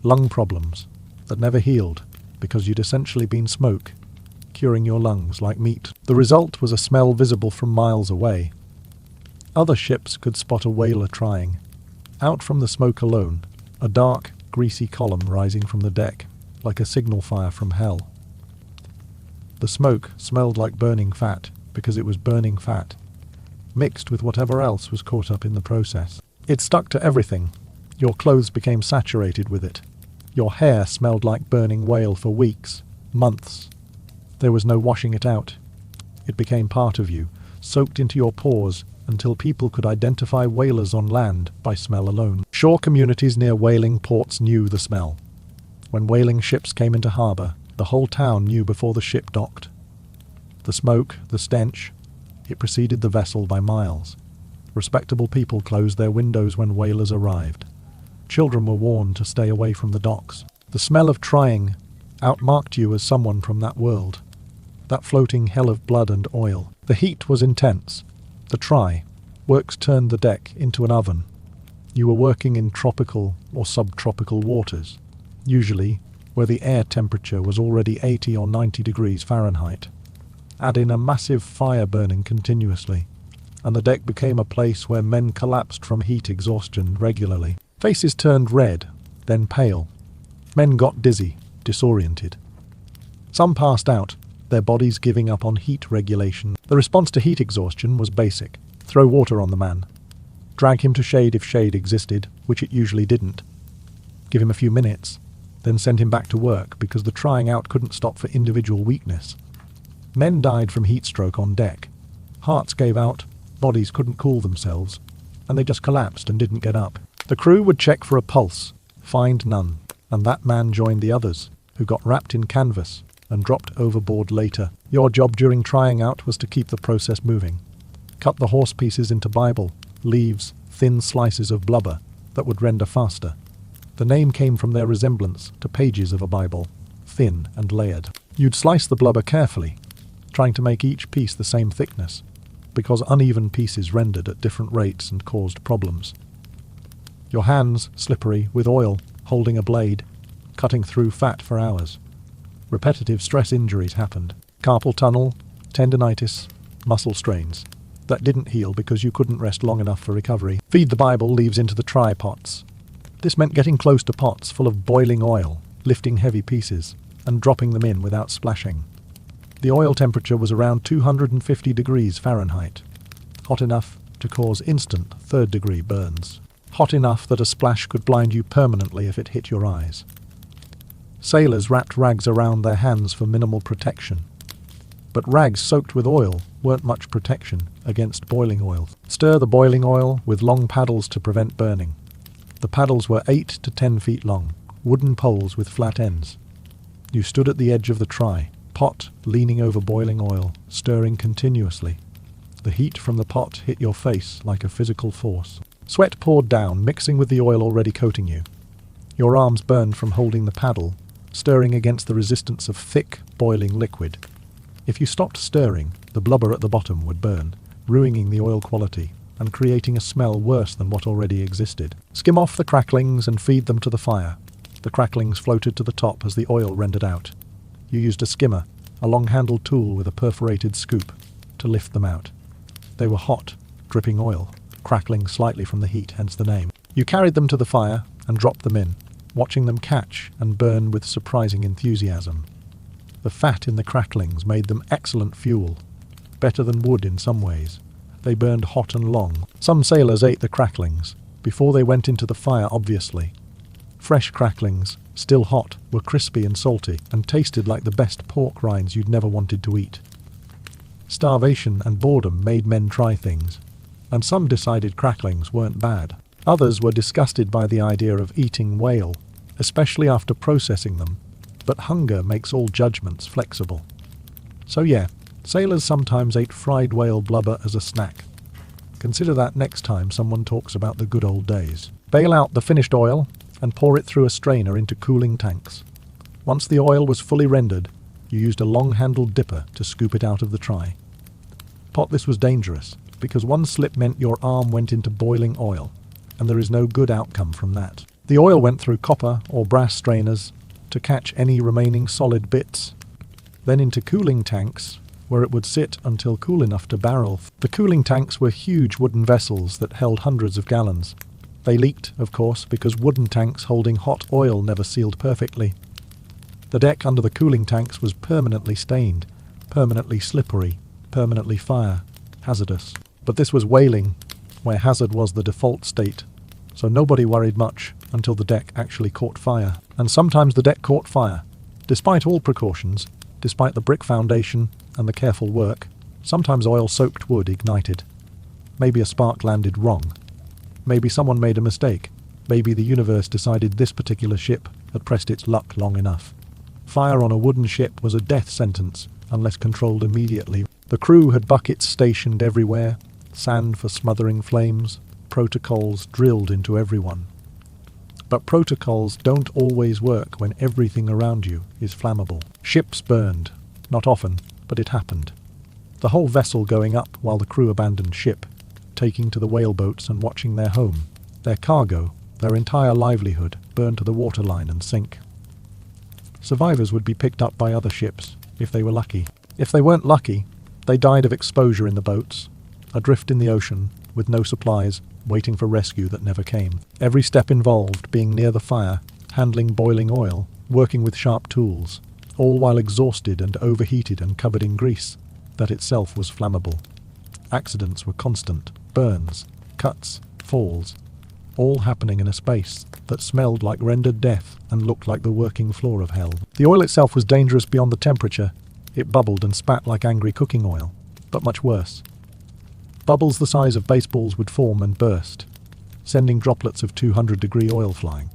lung problems that never healed because you'd essentially been smoke, curing your lungs like meat. The result was a smell visible from miles away. Other ships could spot a whaler trying. Out from the smoke alone, a dark, greasy column rising from the deck, like a signal fire from hell. The smoke smelled like burning fat because it was burning fat, mixed with whatever else was caught up in the process. It stuck to everything. Your clothes became saturated with it. Your hair smelled like burning whale for weeks, months. There was no washing it out. It became part of you, soaked into your pores until people could identify whalers on land by smell alone. Shore communities near whaling ports knew the smell. When whaling ships came into harbour, the whole town knew before the ship docked. The smoke, the stench, it preceded the vessel by miles. Respectable people closed their windows when whalers arrived. Children were warned to stay away from the docks. The smell of trying outmarked you as someone from that world, that floating hell of blood and oil. The heat was intense. The works turned the deck into an oven. You were working in tropical or subtropical waters, usually where the air temperature was already 80 or 90 degrees Fahrenheit. Add in a massive fire burning continuously, and the deck became a place where men collapsed from heat exhaustion regularly. Faces turned red, then pale. Men got dizzy, disoriented. Some passed out, their bodies giving up on heat regulation. The response to heat exhaustion was basic. Throw water on the man. Drag him to shade if shade existed, which it usually didn't. Give him a few minutes, then send him back to work because the trying out couldn't stop for individual weakness. Men died from heat stroke on deck. Hearts gave out, bodies couldn't cool themselves, and they just collapsed and didn't get up. The crew would check for a pulse, find none, and that man joined the others, who got wrapped in canvas and dropped overboard later. Your job during trying out was to keep the process moving. Cut the horse pieces into Bible, leaves, thin slices of blubber that would render faster. The name came from their resemblance to pages of a Bible, thin and layered. You'd slice the blubber carefully, trying to make each piece the same thickness, because uneven pieces rendered at different rates and caused problems. Your hands, slippery, with oil, holding a blade, cutting through fat for hours. Repetitive stress injuries happened. Carpal tunnel, tendinitis, muscle strains. That didn't heal because you couldn't rest long enough for recovery. Feed the Bible leaves into the try pots. This meant getting close to pots full of boiling oil, lifting heavy pieces, and dropping them in without splashing. The oil temperature was around 250 degrees Fahrenheit. Hot enough to cause instant third-degree burns. Hot enough that a splash could blind you permanently if it hit your eyes. Sailors wrapped rags around their hands for minimal protection. But rags soaked with oil weren't much protection against boiling oil. Stir the boiling oil with long paddles to prevent burning. The paddles were 8 to 10 feet long, wooden poles with flat ends. You stood at the edge of the pot, leaning over boiling oil, stirring continuously. The heat from the pot hit your face like a physical force. Sweat poured down, mixing with the oil already coating you. Your arms burned from holding the paddle, stirring against the resistance of thick, boiling liquid. If you stopped stirring, the blubber at the bottom would burn, ruining the oil quality and creating a smell worse than what already existed. Skim off the cracklings and feed them to the fire. The cracklings floated to the top as the oil rendered out. You used a skimmer, a long-handled tool with a perforated scoop, to lift them out. They were hot, dripping oil, crackling slightly from the heat, hence the name. You carried them to the fire and dropped them in, watching them catch and burn with surprising enthusiasm. The fat in the cracklings made them excellent fuel, better than wood in some ways, They burned hot and long. Some sailors ate the cracklings, before they went into the fire obviously. Fresh cracklings, still hot, were crispy and salty, and tasted like the best pork rinds you'd never wanted to eat. Starvation and boredom made men try things, and some decided cracklings weren't bad. Others were disgusted by the idea of eating whale, especially after processing them, but hunger makes all judgments flexible. So yeah, sailors sometimes ate fried whale blubber as a snack. Consider that next time someone talks about the good old days. Bail out the finished oil and pour it through a strainer into cooling tanks. Once the oil was fully rendered, you used a long-handled dipper to scoop it out of the try. Pot this was dangerous, because one slip meant your arm went into boiling oil, and there is no good outcome from that. The oil went through copper or brass strainers to catch any remaining solid bits, then into cooling tanks, where it would sit until cool enough to barrel. The cooling tanks were huge wooden vessels that held hundreds of gallons. They leaked, of course, because wooden tanks holding hot oil never sealed perfectly. The deck under the cooling tanks was permanently stained, permanently slippery, permanently hazardous. But this was whaling, where hazard was the default state, so nobody worried much until the deck actually caught fire. And sometimes the deck caught fire. Despite all precautions, despite the brick foundation and the careful work, sometimes oil-soaked wood ignited. Maybe a spark landed wrong. Maybe someone made a mistake. Maybe the universe decided this particular ship had pressed its luck long enough. Fire on a wooden ship was a death sentence, unless controlled immediately. The crew had buckets stationed everywhere, sand for smothering flames, protocols drilled into everyone. But protocols don't always work when everything around you is flammable. Ships burned. Not often, but it happened. The whole vessel going up while the crew abandoned ship, taking to the whaleboats and watching their home, their cargo, their entire livelihood burn to the waterline and sink. Survivors would be picked up by other ships, if they were lucky. If they weren't lucky, they died of exposure in the boats, adrift in the ocean, with no supplies, waiting for rescue that never came. Every step involved being near the fire, handling boiling oil, working with sharp tools, all while exhausted and overheated and covered in grease, that itself was flammable. Accidents were constant, burns, cuts, falls, all happening in a space that smelled like rendered death and looked like the working floor of hell. The oil itself was dangerous beyond the temperature. It bubbled and spat like angry cooking oil, but much worse. Bubbles the size of baseballs would form and burst, sending droplets of 200-degree oil flying.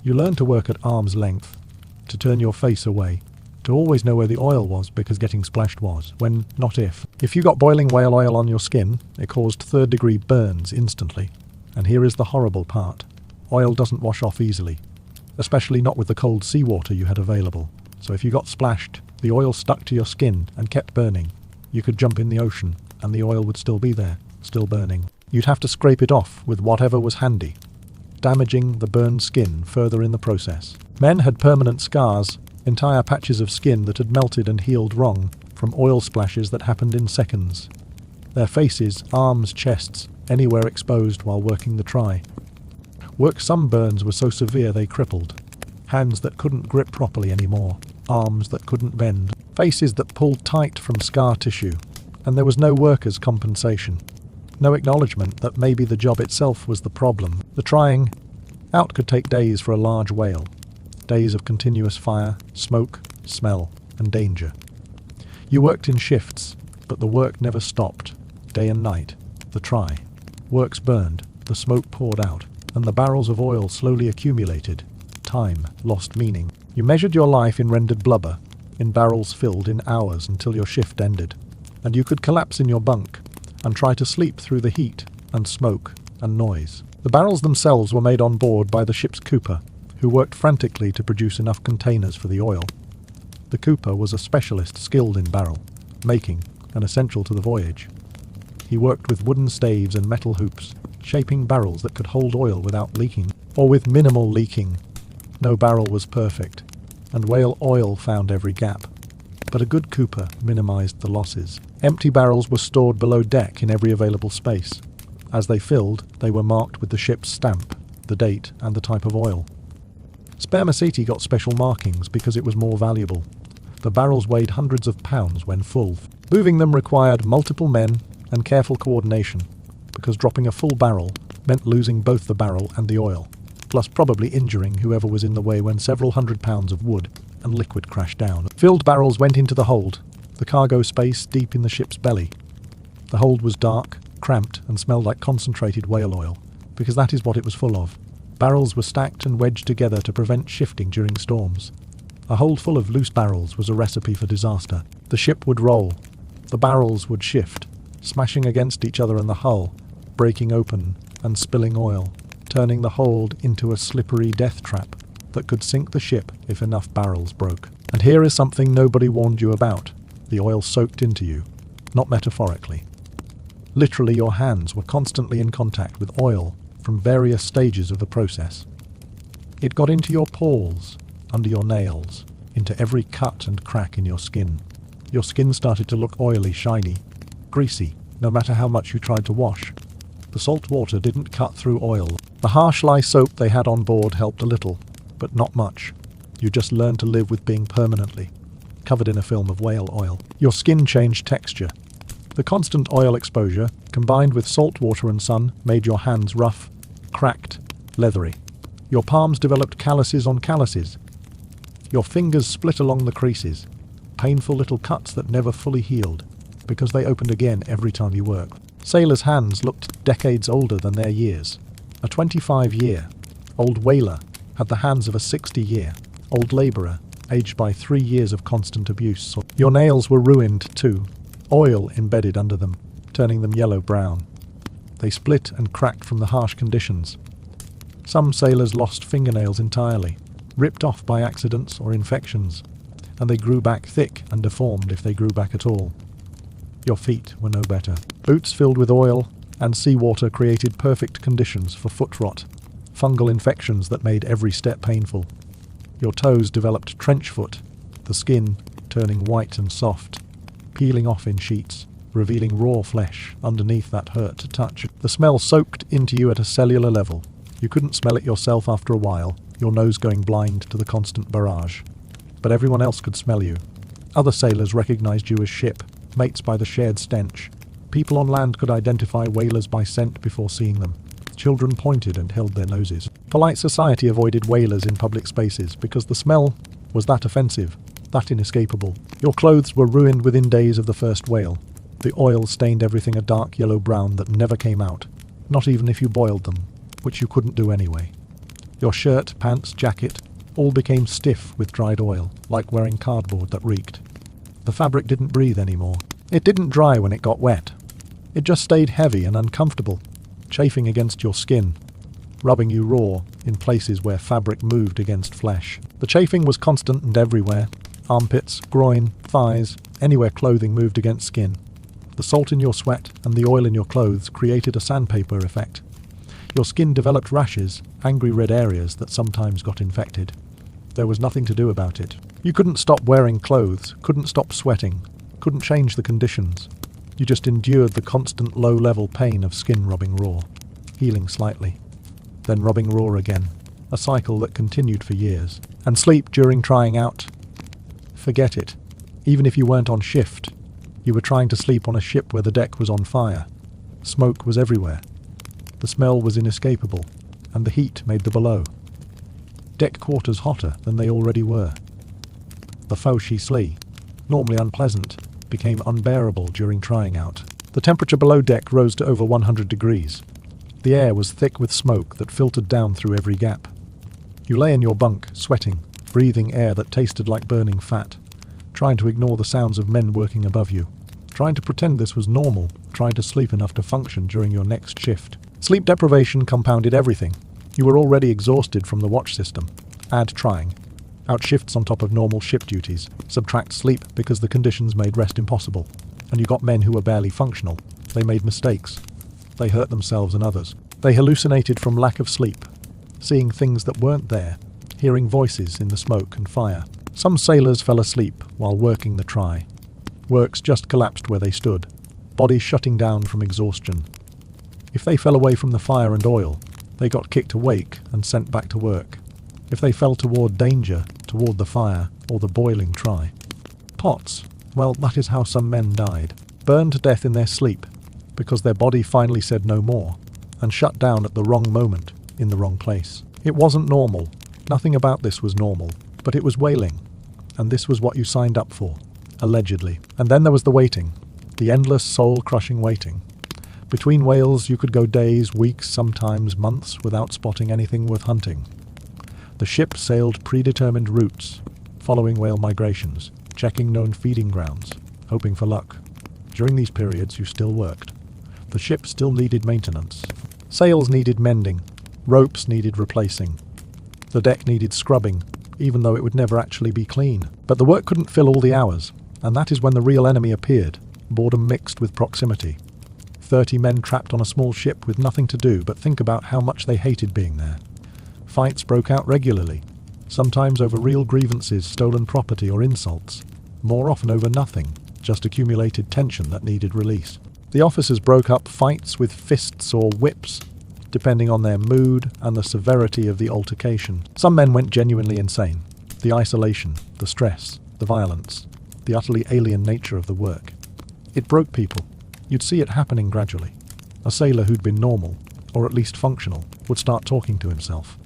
You learn to work at arm's length, to turn your face away, to always know where the oil was because getting splashed was, when not if. If you got boiling whale oil on your skin, it caused third-degree burns instantly. And here is the horrible part. Oil doesn't wash off easily, especially not with the cold seawater you had available. So if you got splashed, the oil stuck to your skin and kept burning. You could jump in the ocean, and the oil would still be there, still burning. You'd have to scrape it off with whatever was handy, damaging the burned skin further in the process. Men had permanent scars, entire patches of skin that had melted and healed wrong from oil splashes that happened in seconds. Their faces, arms, chests, anywhere exposed while working the try. Work sunburns were so severe they crippled. Hands that couldn't grip properly anymore. Arms that couldn't bend. Faces that pulled tight from scar tissue. And there was no workers' compensation. No acknowledgement that maybe the job itself was the problem. The trying out could take days for a large whale. Days of continuous fire, smoke, smell, and danger. You worked in shifts, but the work never stopped. Day and night. The try. Works burned, the smoke poured out, and the barrels of oil slowly accumulated. Time lost meaning. You measured your life in rendered blubber, in barrels filled in hours until your shift ended. And you could collapse in your bunk and try to sleep through the heat and smoke and noise. The barrels themselves were made on board by the ship's cooper, who worked frantically to produce enough containers for the oil. The cooper was a specialist skilled in barrel making and essential to the voyage. He worked with wooden staves and metal hoops, shaping barrels that could hold oil without leaking, or with minimal leaking. No barrel was perfect, and whale oil found every gap. But a good cooper minimized the losses. Empty barrels were stored below deck in every available space. As they filled, they were marked with the ship's stamp, the date, and the type of oil. Spermaceti got special markings because it was more valuable. The barrels weighed hundreds of pounds when full. Moving them required multiple men, and careful coordination, because dropping a full barrel meant losing both the barrel and the oil, plus probably injuring whoever was in the way when several hundred pounds of wood and liquid crashed down. Filled barrels went into the hold, the cargo space deep in the ship's belly. The hold was dark, cramped, and smelled like concentrated whale oil, because that is what it was full of. Barrels were stacked and wedged together to prevent shifting during storms. A hold full of loose barrels was a recipe for disaster. The ship would roll. The barrels would shift, smashing against each other in the hull, breaking open and spilling oil, turning the hold into a slippery death trap that could sink the ship if enough barrels broke. And here is something nobody warned you about. The oil soaked into you, not metaphorically. Literally, your hands were constantly in contact with oil from various stages of the process. It got into your pores, under your nails, into every cut and crack in your skin. Your skin started to look oily, shiny, greasy, no matter how much you tried to wash. The salt water didn't cut through oil. The harsh lye soap they had on board helped a little, but not much. You just learned to live with being permanently covered in a film of whale oil. Your skin changed texture. The constant oil exposure, combined with salt water and sun, made your hands rough, cracked, leathery. Your palms developed calluses on calluses. Your fingers split along the creases, painful little cuts that never fully healed, because they opened again every time you worked. Sailors' hands looked decades older than their years. A 25-year-old whaler had the hands of a 60-year-old labourer, aged by 3 years of constant abuse. Your nails were ruined too, oil embedded under them, turning them yellow-brown. They split and cracked from the harsh conditions. Some sailors lost fingernails entirely, ripped off by accidents or infections, and they grew back thick and deformed if they grew back at all. Your feet were no better. Boots filled with oil and seawater created perfect conditions for foot rot, fungal infections that made every step painful. Your toes developed trench foot, the skin turning white and soft, peeling off in sheets, revealing raw flesh underneath that hurt to touch. The smell soaked into you at a cellular level. You couldn't smell it yourself after a while, your nose going blind to the constant barrage. But everyone else could smell you. Other sailors recognized you as ship, mates by the shared stench. People on land could identify whalers by scent before seeing them. Children pointed and held their noses. Polite society avoided whalers in public spaces because the smell was that offensive, that inescapable. Your clothes were ruined within days of the first whale. The oil stained everything a dark yellow-brown that never came out, not even if you boiled them, which you couldn't do anyway. Your shirt, pants, jacket, all became stiff with dried oil, like wearing cardboard that reeked. The fabric didn't breathe anymore. It didn't dry when it got wet. It just stayed heavy and uncomfortable, chafing against your skin, rubbing you raw in places where fabric moved against flesh. The chafing was constant and everywhere. Armpits, groin, thighs, anywhere clothing moved against skin. The salt in your sweat and the oil in your clothes created a sandpaper effect. Your skin developed rashes, angry red areas that sometimes got infected. There was nothing to do about it. You couldn't stop wearing clothes, couldn't stop sweating, couldn't change the conditions. You just endured the constant low-level pain of skin rubbing raw, healing slightly, then rubbing raw again, a cycle that continued for years. And sleep during trying out? Forget it. Even if you weren't on shift, you were trying to sleep on a ship where the deck was on fire. Smoke was everywhere. The smell was inescapable, and the heat made the below. Deck quarters hotter than they already were. The fauchy slee, normally unpleasant, became unbearable during trying out. The temperature below deck rose to over 100 degrees. The air was thick with smoke that filtered down through every gap. You lay in your bunk, sweating, breathing air that tasted like burning fat, trying to ignore the sounds of men working above you, trying to pretend this was normal, trying to sleep enough to function during your next shift. Sleep deprivation compounded everything. You were already exhausted from the watch system. Add trying. Out shifts on top of normal ship duties. Subtract sleep because the conditions made rest impossible. And you got men who were barely functional. They made mistakes. They hurt themselves and others. They hallucinated from lack of sleep, seeing things that weren't there, hearing voices in the smoke and fire. Some sailors fell asleep while working the try. Works just collapsed where they stood, bodies shutting down from exhaustion. If they fell away from the fire and oil, they got kicked awake and sent back to work. If they fell toward danger, toward the fire or the boiling try. Pots, well, that is how some men died. Burned to death in their sleep, because their body finally said no more and shut down at the wrong moment, in the wrong place. It wasn't normal. Nothing about this was normal, but it was whaling, and this was what you signed up for, allegedly. And then there was the waiting, the endless soul-crushing waiting. Between whales you could go days, weeks, sometimes months without spotting anything worth hunting. The ship sailed predetermined routes, following whale migrations, checking known feeding grounds, hoping for luck. During these periods you still worked. The ship still needed maintenance. Sails needed mending, ropes needed replacing. The deck needed scrubbing, even though it would never actually be clean. But the work couldn't fill all the hours, and that is when the real enemy appeared, boredom mixed with proximity. 30 men trapped on a small ship with nothing to do but think about how much they hated being there. Fights broke out regularly, sometimes over real grievances, stolen property or insults, more often over nothing, just accumulated tension that needed release. The officers broke up fights with fists or whips, depending on their mood and the severity of the altercation. Some men went genuinely insane. The isolation, the stress, the violence, the utterly alien nature of the work. It broke people. You'd see it happening gradually. A sailor who'd been normal, or at least functional, would start talking to himself.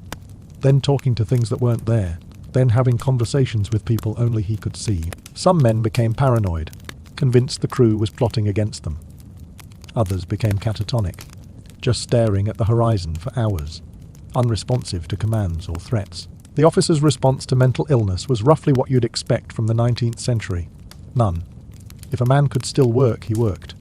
Then talking to things that weren't there. Then having conversations with people only he could see. Some men became paranoid, convinced the crew was plotting against them. Others became catatonic, just staring at the horizon for hours, unresponsive to commands or threats. The officer's response to mental illness was roughly what you'd expect from the 19th century. None. If a man could still work, he worked.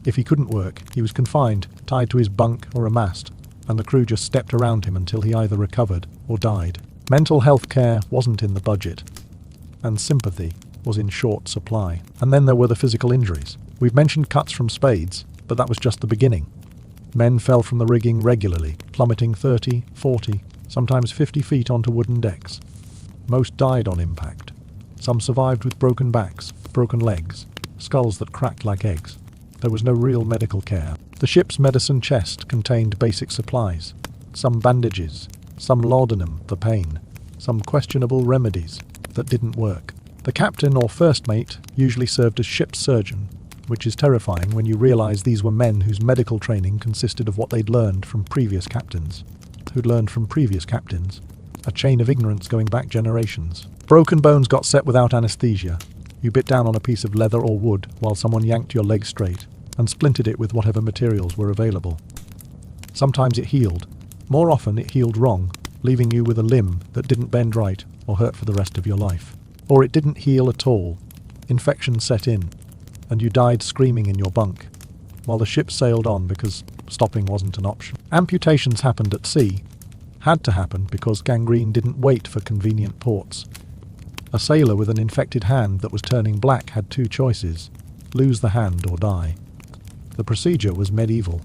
If he couldn't work, he was confined, tied to his bunk or a mast, and the crew just stepped around him until he either recovered or died. Mental health care wasn't in the budget, and sympathy was in short supply. And then there were the physical injuries. We've mentioned cuts from spades, but that was just the beginning. Men fell from the rigging regularly, plummeting 30, 40, sometimes 50 feet onto wooden decks. Most died on impact. Some survived with broken backs, broken legs, skulls that cracked like eggs. There was no real medical care. The ship's medicine chest contained basic supplies, some bandages, some laudanum for pain, some questionable remedies that didn't work. The captain or first mate usually served as ship's surgeon, which is terrifying when you realize these were men whose medical training consisted of what they'd learned from previous captains, who'd learned from previous captains, a chain of ignorance going back generations. Broken bones got set without anesthesia. You bit down on a piece of leather or wood while someone yanked your leg straight and splintered it with whatever materials were available. Sometimes it healed. More often it healed wrong, leaving you with a limb that didn't bend right or hurt for the rest of your life. Or it didn't heal at all. Infection set in, and you died screaming in your bunk, while the ship sailed on because stopping wasn't an option. Amputations happened at sea. Had to happen because gangrene didn't wait for convenient ports. A sailor with an infected hand that was turning black had two choices: lose the hand or die. The procedure was medieval.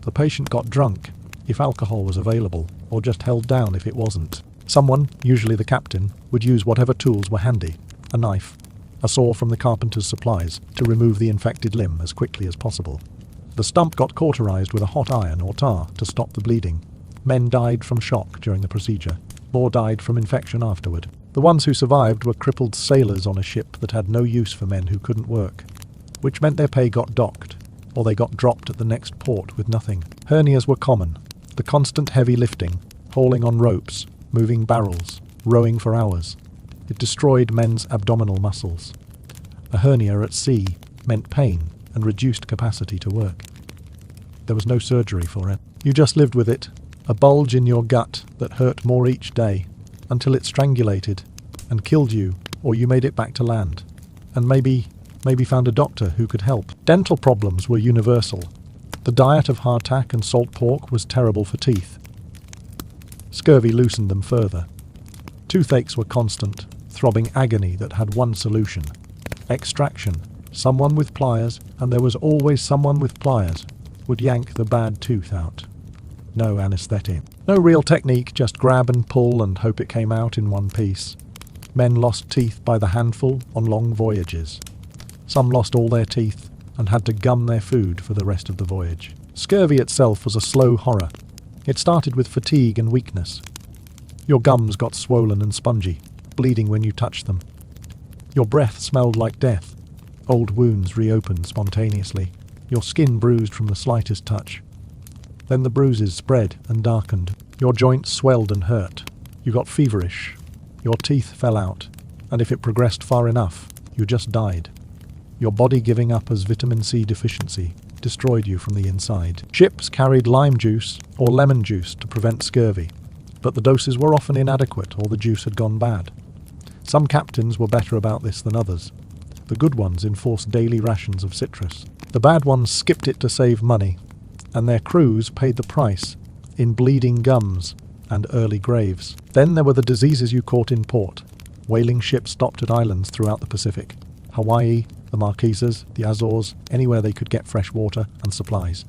The patient got drunk, if alcohol was available, or just held down if it wasn't. Someone, usually the captain, would use whatever tools were handy: a knife, a saw from the carpenter's supplies, to remove the infected limb as quickly as possible. The stump got cauterized with a hot iron or tar to stop the bleeding. Men died from shock during the procedure, or died from infection afterward. The ones who survived were crippled sailors on a ship that had no use for men who couldn't work, which meant their pay got docked, or they got dropped at the next port with nothing. Hernias were common. The constant heavy lifting, hauling on ropes, moving barrels, rowing for hours. It destroyed men's abdominal muscles. A hernia at sea meant pain and reduced capacity to work. There was no surgery for it. You just lived with it, a bulge in your gut that hurt more each day, until it strangulated and killed you, or you made it back to land, and maybe found a doctor who could help. Dental problems were universal. The diet of hardtack and salt pork was terrible for teeth. Scurvy loosened them further. Toothaches were constant, throbbing agony that had one solution: extraction. Someone with pliers, and there was always someone with pliers, would yank the bad tooth out. No anesthetic. No real technique, just grab and pull and hope it came out in one piece. Men lost teeth by the handful on long voyages. Some lost all their teeth and had to gum their food for the rest of the voyage. Scurvy itself was a slow horror. It started with fatigue and weakness. Your gums got swollen and spongy, bleeding when you touched them. Your breath smelled like death. Old wounds reopened spontaneously. your skin bruised from the slightest touch. Then the bruises spread and darkened. Your joints swelled and hurt. You got feverish. Your teeth fell out. And if it progressed far enough, you just died. Your body giving up as vitamin C deficiency destroyed you from the inside. Ships carried lime juice or lemon juice to prevent scurvy, but the doses were often inadequate or the juice had gone bad. Some captains were better about this than others. The good ones enforced daily rations of citrus. The bad ones skipped it to save money, and their crews paid the price in bleeding gums and early graves. Then there were the diseases you caught in port. Whaling ships stopped at islands throughout the Pacific. Hawaii, the Marquesas, the Azores, anywhere they could get fresh water and supplies.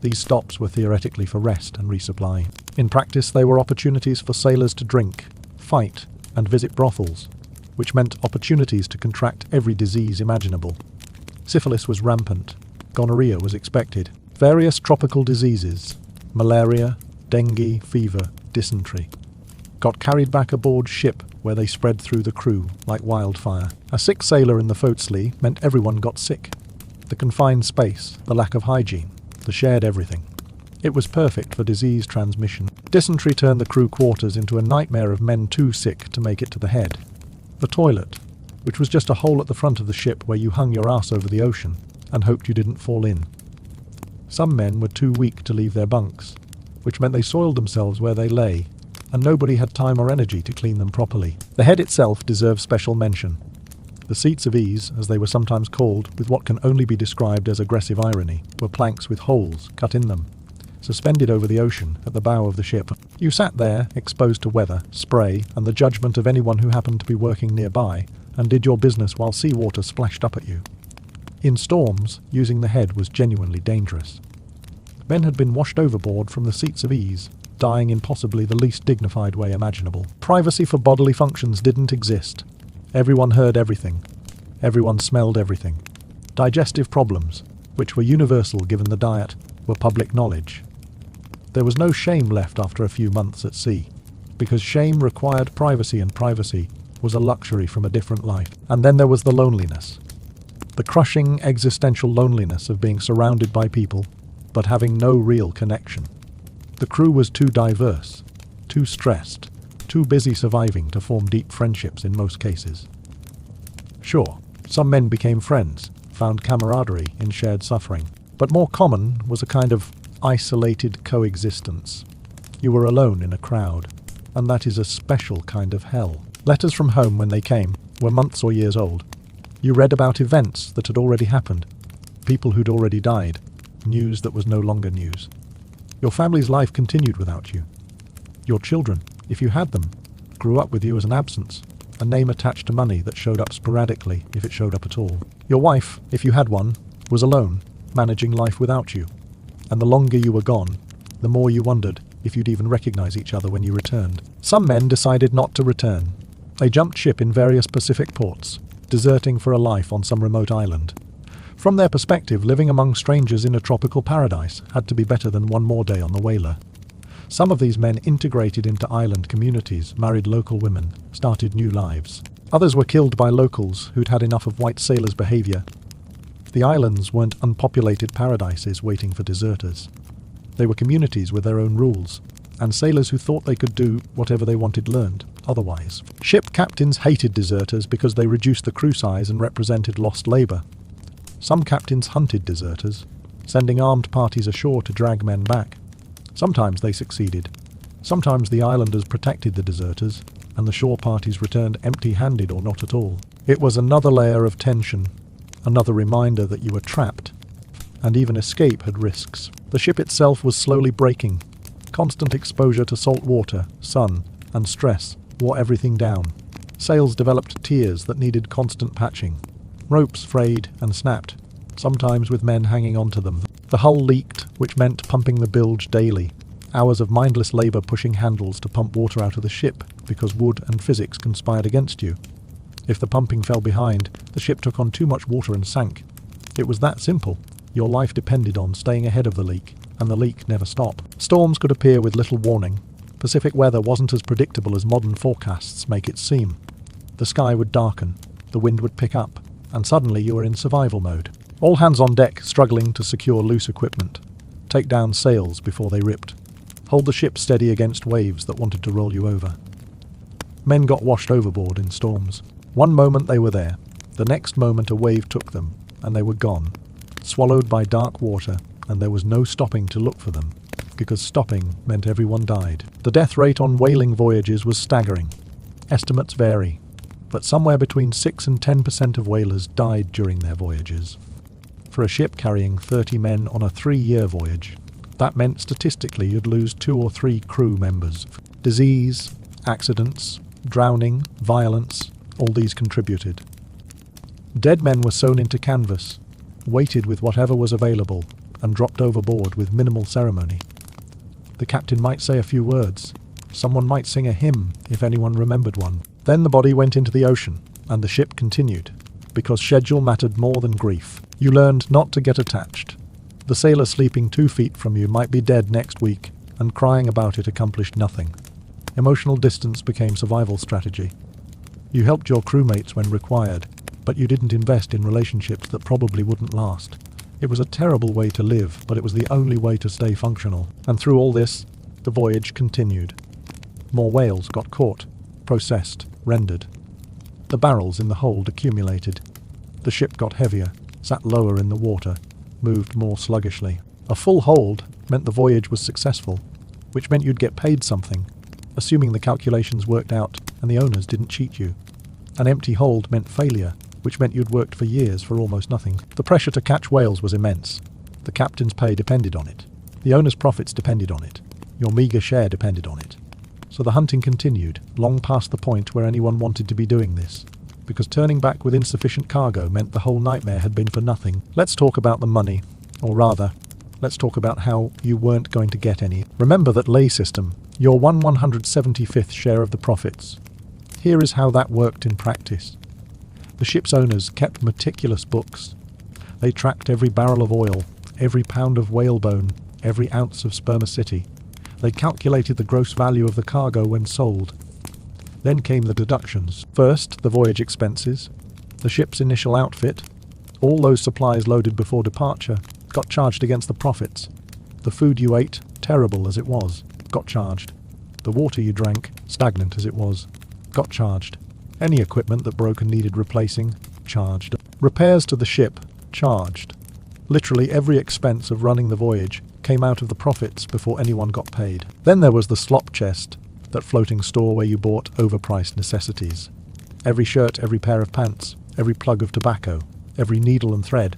These stops were theoretically for rest and resupply. In practice, they were opportunities for sailors to drink, fight, and visit brothels, which meant opportunities to contract every disease imaginable. Syphilis was rampant. Gonorrhea was expected. Various tropical diseases, malaria, dengue, fever, dysentery, got carried back aboard ship where they spread through the crew like wildfire. A sick sailor in the forecastle meant everyone got sick. The confined space, the lack of hygiene, the shared everything. It was perfect for disease transmission. Dysentery turned the crew quarters into a nightmare of men too sick to make it to the head. The toilet, which was just a hole at the front of the ship where you hung your ass over the ocean and hoped you didn't fall in. Some men were too weak to leave their bunks, which meant they soiled themselves where they lay, and nobody had time or energy to clean them properly. The head itself deserves special mention. The seats of ease, as they were sometimes called, with what can only be described as aggressive irony, were planks with holes cut in them, suspended over the ocean at the bow of the ship. You sat there, exposed to weather, spray, and the judgment of anyone who happened to be working nearby, and did your business while seawater splashed up at you. In storms, using the head was genuinely dangerous. Men had been washed overboard from the seats of ease, dying in possibly the least dignified way imaginable. Privacy for bodily functions didn't exist. Everyone heard everything. Everyone smelled everything. Digestive problems, which were universal given the diet, were public knowledge. There was no shame left after a few months at sea, because shame required privacy, and privacy was a luxury from a different life. And then there was the loneliness. The crushing existential loneliness of being surrounded by people, but having no real connection. The crew was too diverse, too stressed, too busy surviving to form deep friendships in most cases. Sure, some men became friends, found camaraderie in shared suffering, but more common was a kind of isolated coexistence. You were alone in a crowd, and that is a special kind of hell. Letters from home, when they came, were months or years old. You read about events that had already happened, people who'd already died, news that was no longer news. Your family's life continued without you. Your children, if you had them, grew up with you as an absence, a name attached to money that showed up sporadically if it showed up at all. Your wife, if you had one, was alone, managing life without you. And the longer you were gone, the more you wondered if you'd even recognize each other when you returned. Some men decided not to return. They jumped ship in various Pacific ports, deserting for a life on some remote island. From their perspective, living among strangers in a tropical paradise had to be better than one more day on the whaler. Some of these men integrated into island communities, married local women, started new lives. Others were killed by locals who'd had enough of white sailors' behavior. The islands weren't unpopulated paradises waiting for deserters. They were communities with their own rules, and sailors who thought they could do whatever they wanted learned otherwise. Ship captains hated deserters because they reduced the crew size and represented lost labour. Some captains hunted deserters, sending armed parties ashore to drag men back. Sometimes they succeeded. Sometimes the islanders protected the deserters, and the shore parties returned empty-handed or not at all. It was another layer of tension, another reminder that you were trapped, and even escape had risks. The ship itself was slowly breaking. Constant exposure to salt water, sun, and stress wore everything down. Sails developed tears that needed constant patching. Ropes frayed and snapped, sometimes with men hanging onto them. The hull leaked, which meant pumping the bilge daily. Hours of mindless labour pushing handles to pump water out of the ship because wood and physics conspired against you. If the pumping fell behind, the ship took on too much water and sank. It was that simple. Your life depended on staying ahead of the leak, and the leak never stopped. Storms could appear with little warning. Pacific weather wasn't as predictable as modern forecasts make it seem. The sky would darken, the wind would pick up, and suddenly you were in survival mode. All hands on deck struggling to secure loose equipment, take down sails before they ripped, hold the ship steady against waves that wanted to roll you over. Men got washed overboard in storms. One moment they were there, the next moment a wave took them, and they were gone, swallowed by dark water, and there was no stopping to look for them, because stopping meant everyone died. The death rate on whaling voyages was staggering. Estimates vary, but somewhere between 6 and 10% of whalers died during their voyages. For a ship carrying 30 men on a 3-year voyage, that meant statistically you'd lose 2 or 3 crew members. Disease, accidents, drowning, violence, all these contributed. Dead men were sewn into canvas, weighted with whatever was available, and dropped overboard with minimal ceremony. The captain might say a few words. Someone might sing a hymn, if anyone remembered one. Then the body went into the ocean, and the ship continued, because schedule mattered more than grief. You learned not to get attached. The sailor sleeping 2 feet from you might be dead next week, and crying about it accomplished nothing. Emotional distance became survival strategy. You helped your crewmates when required, but you didn't invest in relationships that probably wouldn't last. It was a terrible way to live, but it was the only way to stay functional. And through all this, the voyage continued. More whales got caught, processed, rendered. The barrels in the hold accumulated. The ship got heavier, sat lower in the water, moved more sluggishly. A full hold meant the voyage was successful, which meant you'd get paid something, assuming the calculations worked out and the owners didn't cheat you. An empty hold meant failure, which meant you'd worked for years for almost nothing. The pressure to catch whales was immense. The captain's pay depended on it. The owner's profits depended on it. Your meagre share depended on it. So the hunting continued, long past the point where anyone wanted to be doing this, because turning back with insufficient cargo meant the whole nightmare had been for nothing. Let's talk about the money, or rather, let's talk about how you weren't going to get any. Remember that lay system, your 1/175th share of the profits. Here is how that worked in practice. The ship's owners kept meticulous books. They tracked every barrel of oil, every pound of whalebone, every ounce of spermaceti. They calculated the gross value of the cargo when sold. Then came the deductions. First, the voyage expenses, the ship's initial outfit, all those supplies loaded before departure, got charged against the profits. The food you ate, terrible as it was, got charged. The water you drank, stagnant as it was, got charged. Any equipment that broke and needed replacing, charged. Repairs to the ship, charged. Literally every expense of running the voyage came out of the profits before anyone got paid. Then there was the slop chest, that floating store where you bought overpriced necessities. Every shirt, every pair of pants, every plug of tobacco, every needle and thread.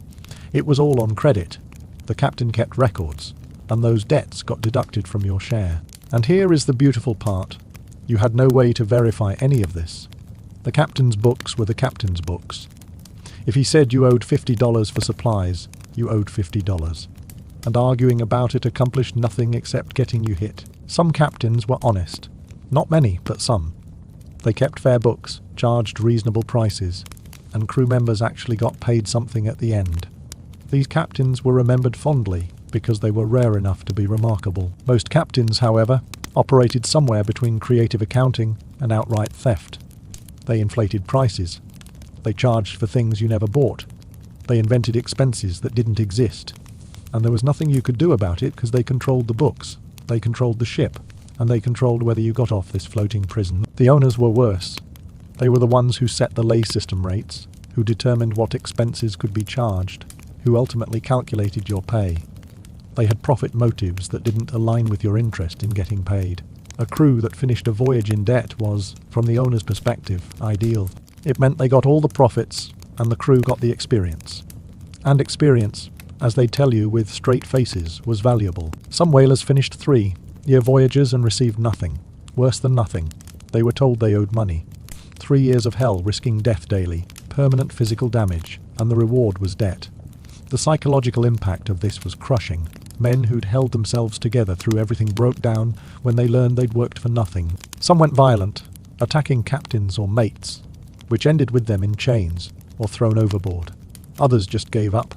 It was all on credit. The captain kept records, and those debts got deducted from your share. And here is the beautiful part. You had no way to verify any of this. The captain's books were the captain's books. If he said you owed $50 for supplies, you owed $50. And arguing about it accomplished nothing except getting you hit. Some captains were honest. Not many, but some. They kept fair books, charged reasonable prices, and crew members actually got paid something at the end. These captains were remembered fondly because they were rare enough to be remarkable. Most captains, however, operated somewhere between creative accounting and outright theft. They inflated prices. They charged for things you never bought. They invented expenses that didn't exist. And there was nothing you could do about it because they controlled the books, they controlled the ship, and they controlled whether you got off this floating prison. The owners were worse. They were the ones who set the lay system rates, who determined what expenses could be charged, who ultimately calculated your pay. They had profit motives that didn't align with your interest in getting paid. A crew that finished a voyage in debt was, from the owner's perspective, ideal. It meant they got all the profits, and the crew got the experience. And experience, as they tell you with straight faces, was valuable. Some whalers finished 3-year voyages and received nothing. Worse than nothing. They were told they owed money. 3 years of hell risking death daily, permanent physical damage, and the reward was debt. The psychological impact of this was crushing. Men who'd held themselves together through everything broke down when they learned they'd worked for nothing. Some went violent, attacking captains or mates, which ended with them in chains or thrown overboard. Others just gave up,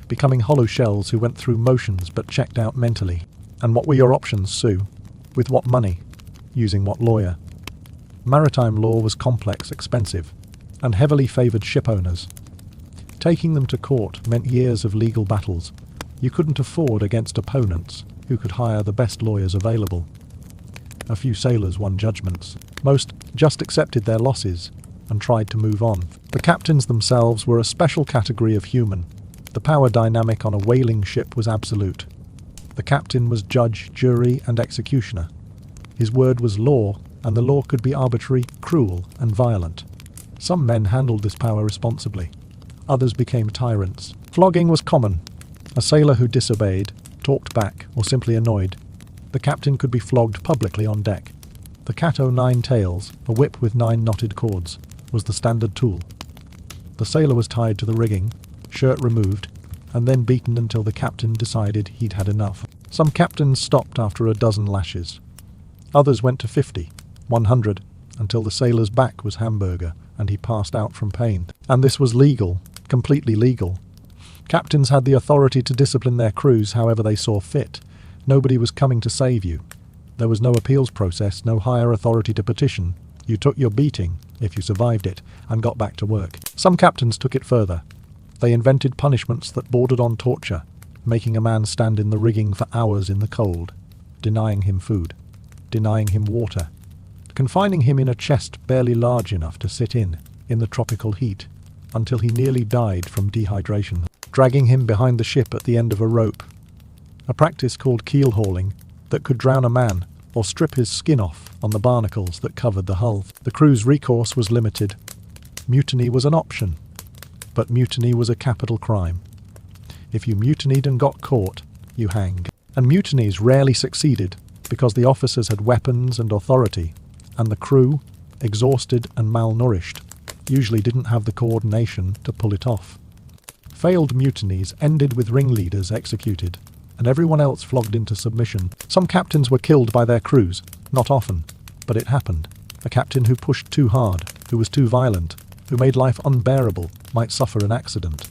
becoming hollow shells who went through motions but checked out mentally. And what were your options, Sue? With what money? Using what lawyer? Maritime law was complex, expensive, and heavily favoured ship owners. Taking them to court meant years of legal battles you couldn't afford against opponents who could hire the best lawyers available. A few sailors won judgments. Most just accepted their losses and tried to move on. The captains themselves were a special category of human. The power dynamic on a whaling ship was absolute. The captain was judge, jury, and executioner. His word was law, and the law could be arbitrary, cruel, and violent. Some men handled this power responsibly. Others became tyrants. Flogging was common. A sailor who disobeyed, talked back, or simply annoyed, the captain could be flogged publicly on deck. The cat o' nine tails, a whip with 9 knotted cords, was the standard tool. The sailor was tied to the rigging, shirt removed, and then beaten until the captain decided he'd had enough. Some captains stopped after a dozen lashes. Others went to 50, 100, until the sailor's back was hamburger and he passed out from pain. And this was legal, completely legal. Captains had the authority to discipline their crews however they saw fit. Nobody was coming to save you. There was no appeals process, no higher authority to petition. You took your beating, if you survived it, and got back to work. Some captains took it further. They invented punishments that bordered on torture, making a man stand in the rigging for hours in the cold, denying him food, denying him water, confining him in a chest barely large enough to sit in the tropical heat, until he nearly died from dehydration, dragging him behind the ship at the end of a rope, a practice called keel hauling that could drown a man or strip his skin off on the barnacles that covered the hull. The crew's recourse was limited. Mutiny was an option, but mutiny was a capital crime. If you mutinied and got caught, you hanged. And mutinies rarely succeeded because the officers had weapons and authority, and the crew, exhausted and malnourished, usually didn't have the coordination to pull it off. Failed mutinies ended with ringleaders executed, and everyone else flogged into submission. Some captains were killed by their crews, not often, but it happened. A captain who pushed too hard, who was too violent, who made life unbearable, might suffer an accident.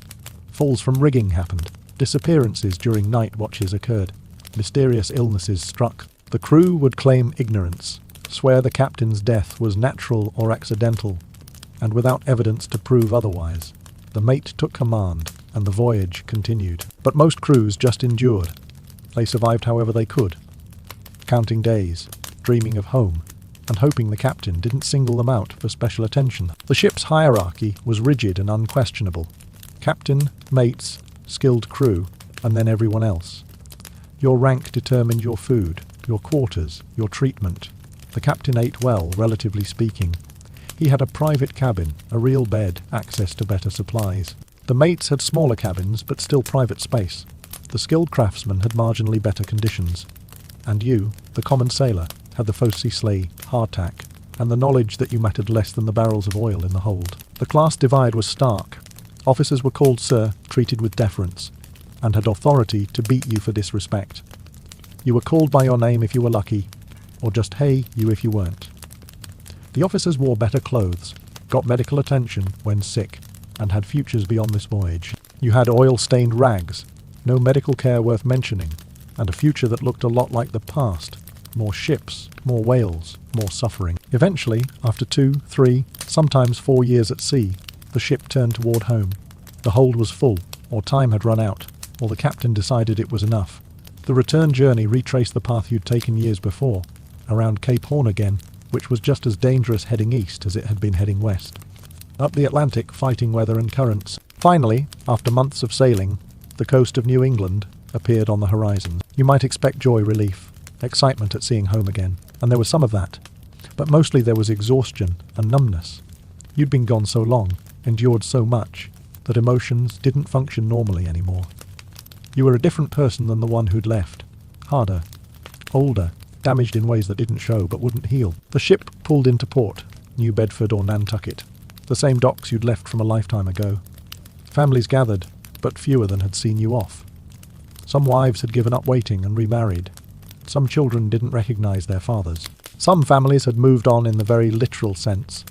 Falls from rigging happened. Disappearances during night watches occurred. Mysterious illnesses struck. The crew would claim ignorance, swear the captain's death was natural or accidental, and without evidence to prove otherwise, the mate took command, and the voyage continued. But most crews just endured. They survived however they could, counting days, dreaming of home, and hoping the captain didn't single them out for special attention. The ship's hierarchy was rigid and unquestionable. Captain, mates, skilled crew, and then everyone else. Your rank determined your food, your quarters, your treatment. The captain ate well, relatively speaking. He had a private cabin, a real bed, access to better supplies. The mates had smaller cabins, but still private space. The skilled craftsmen had marginally better conditions. And you, the common sailor, had the foci slay, hardtack, and the knowledge that you mattered less than the barrels of oil in the hold. The class divide was stark. Officers were called sir, treated with deference, and had authority to beat you for disrespect. You were called by your name if you were lucky, or just hey you if you weren't. The officers wore better clothes, got medical attention when sick, and had futures beyond this voyage. You had oil-stained rags, no medical care worth mentioning, and a future that looked a lot like the past. More ships, more whales, more suffering. Eventually, after 2, 3, sometimes 4 years at sea, the ship turned toward home. The hold was full, or time had run out, or the captain decided it was enough. The return journey retraced the path you'd taken years before, around Cape Horn again, which was just as dangerous heading east as it had been heading west. Up the Atlantic, fighting weather and currents. Finally, after months of sailing, the coast of New England appeared on the horizon. You might expect joy, relief, excitement at seeing home again, and there was some of that, but mostly there was exhaustion and numbness. You'd been gone so long, endured so much, that emotions didn't function normally anymore. You were a different person than the one who'd left. Harder, older, damaged in ways that didn't show but wouldn't heal. The ship pulled into port, New Bedford or Nantucket, the same docks you'd left from a lifetime ago. Families gathered, but fewer than had seen you off. Some wives had given up waiting and remarried. Some children didn't recognize their fathers. Some families had moved on in the very literal sense,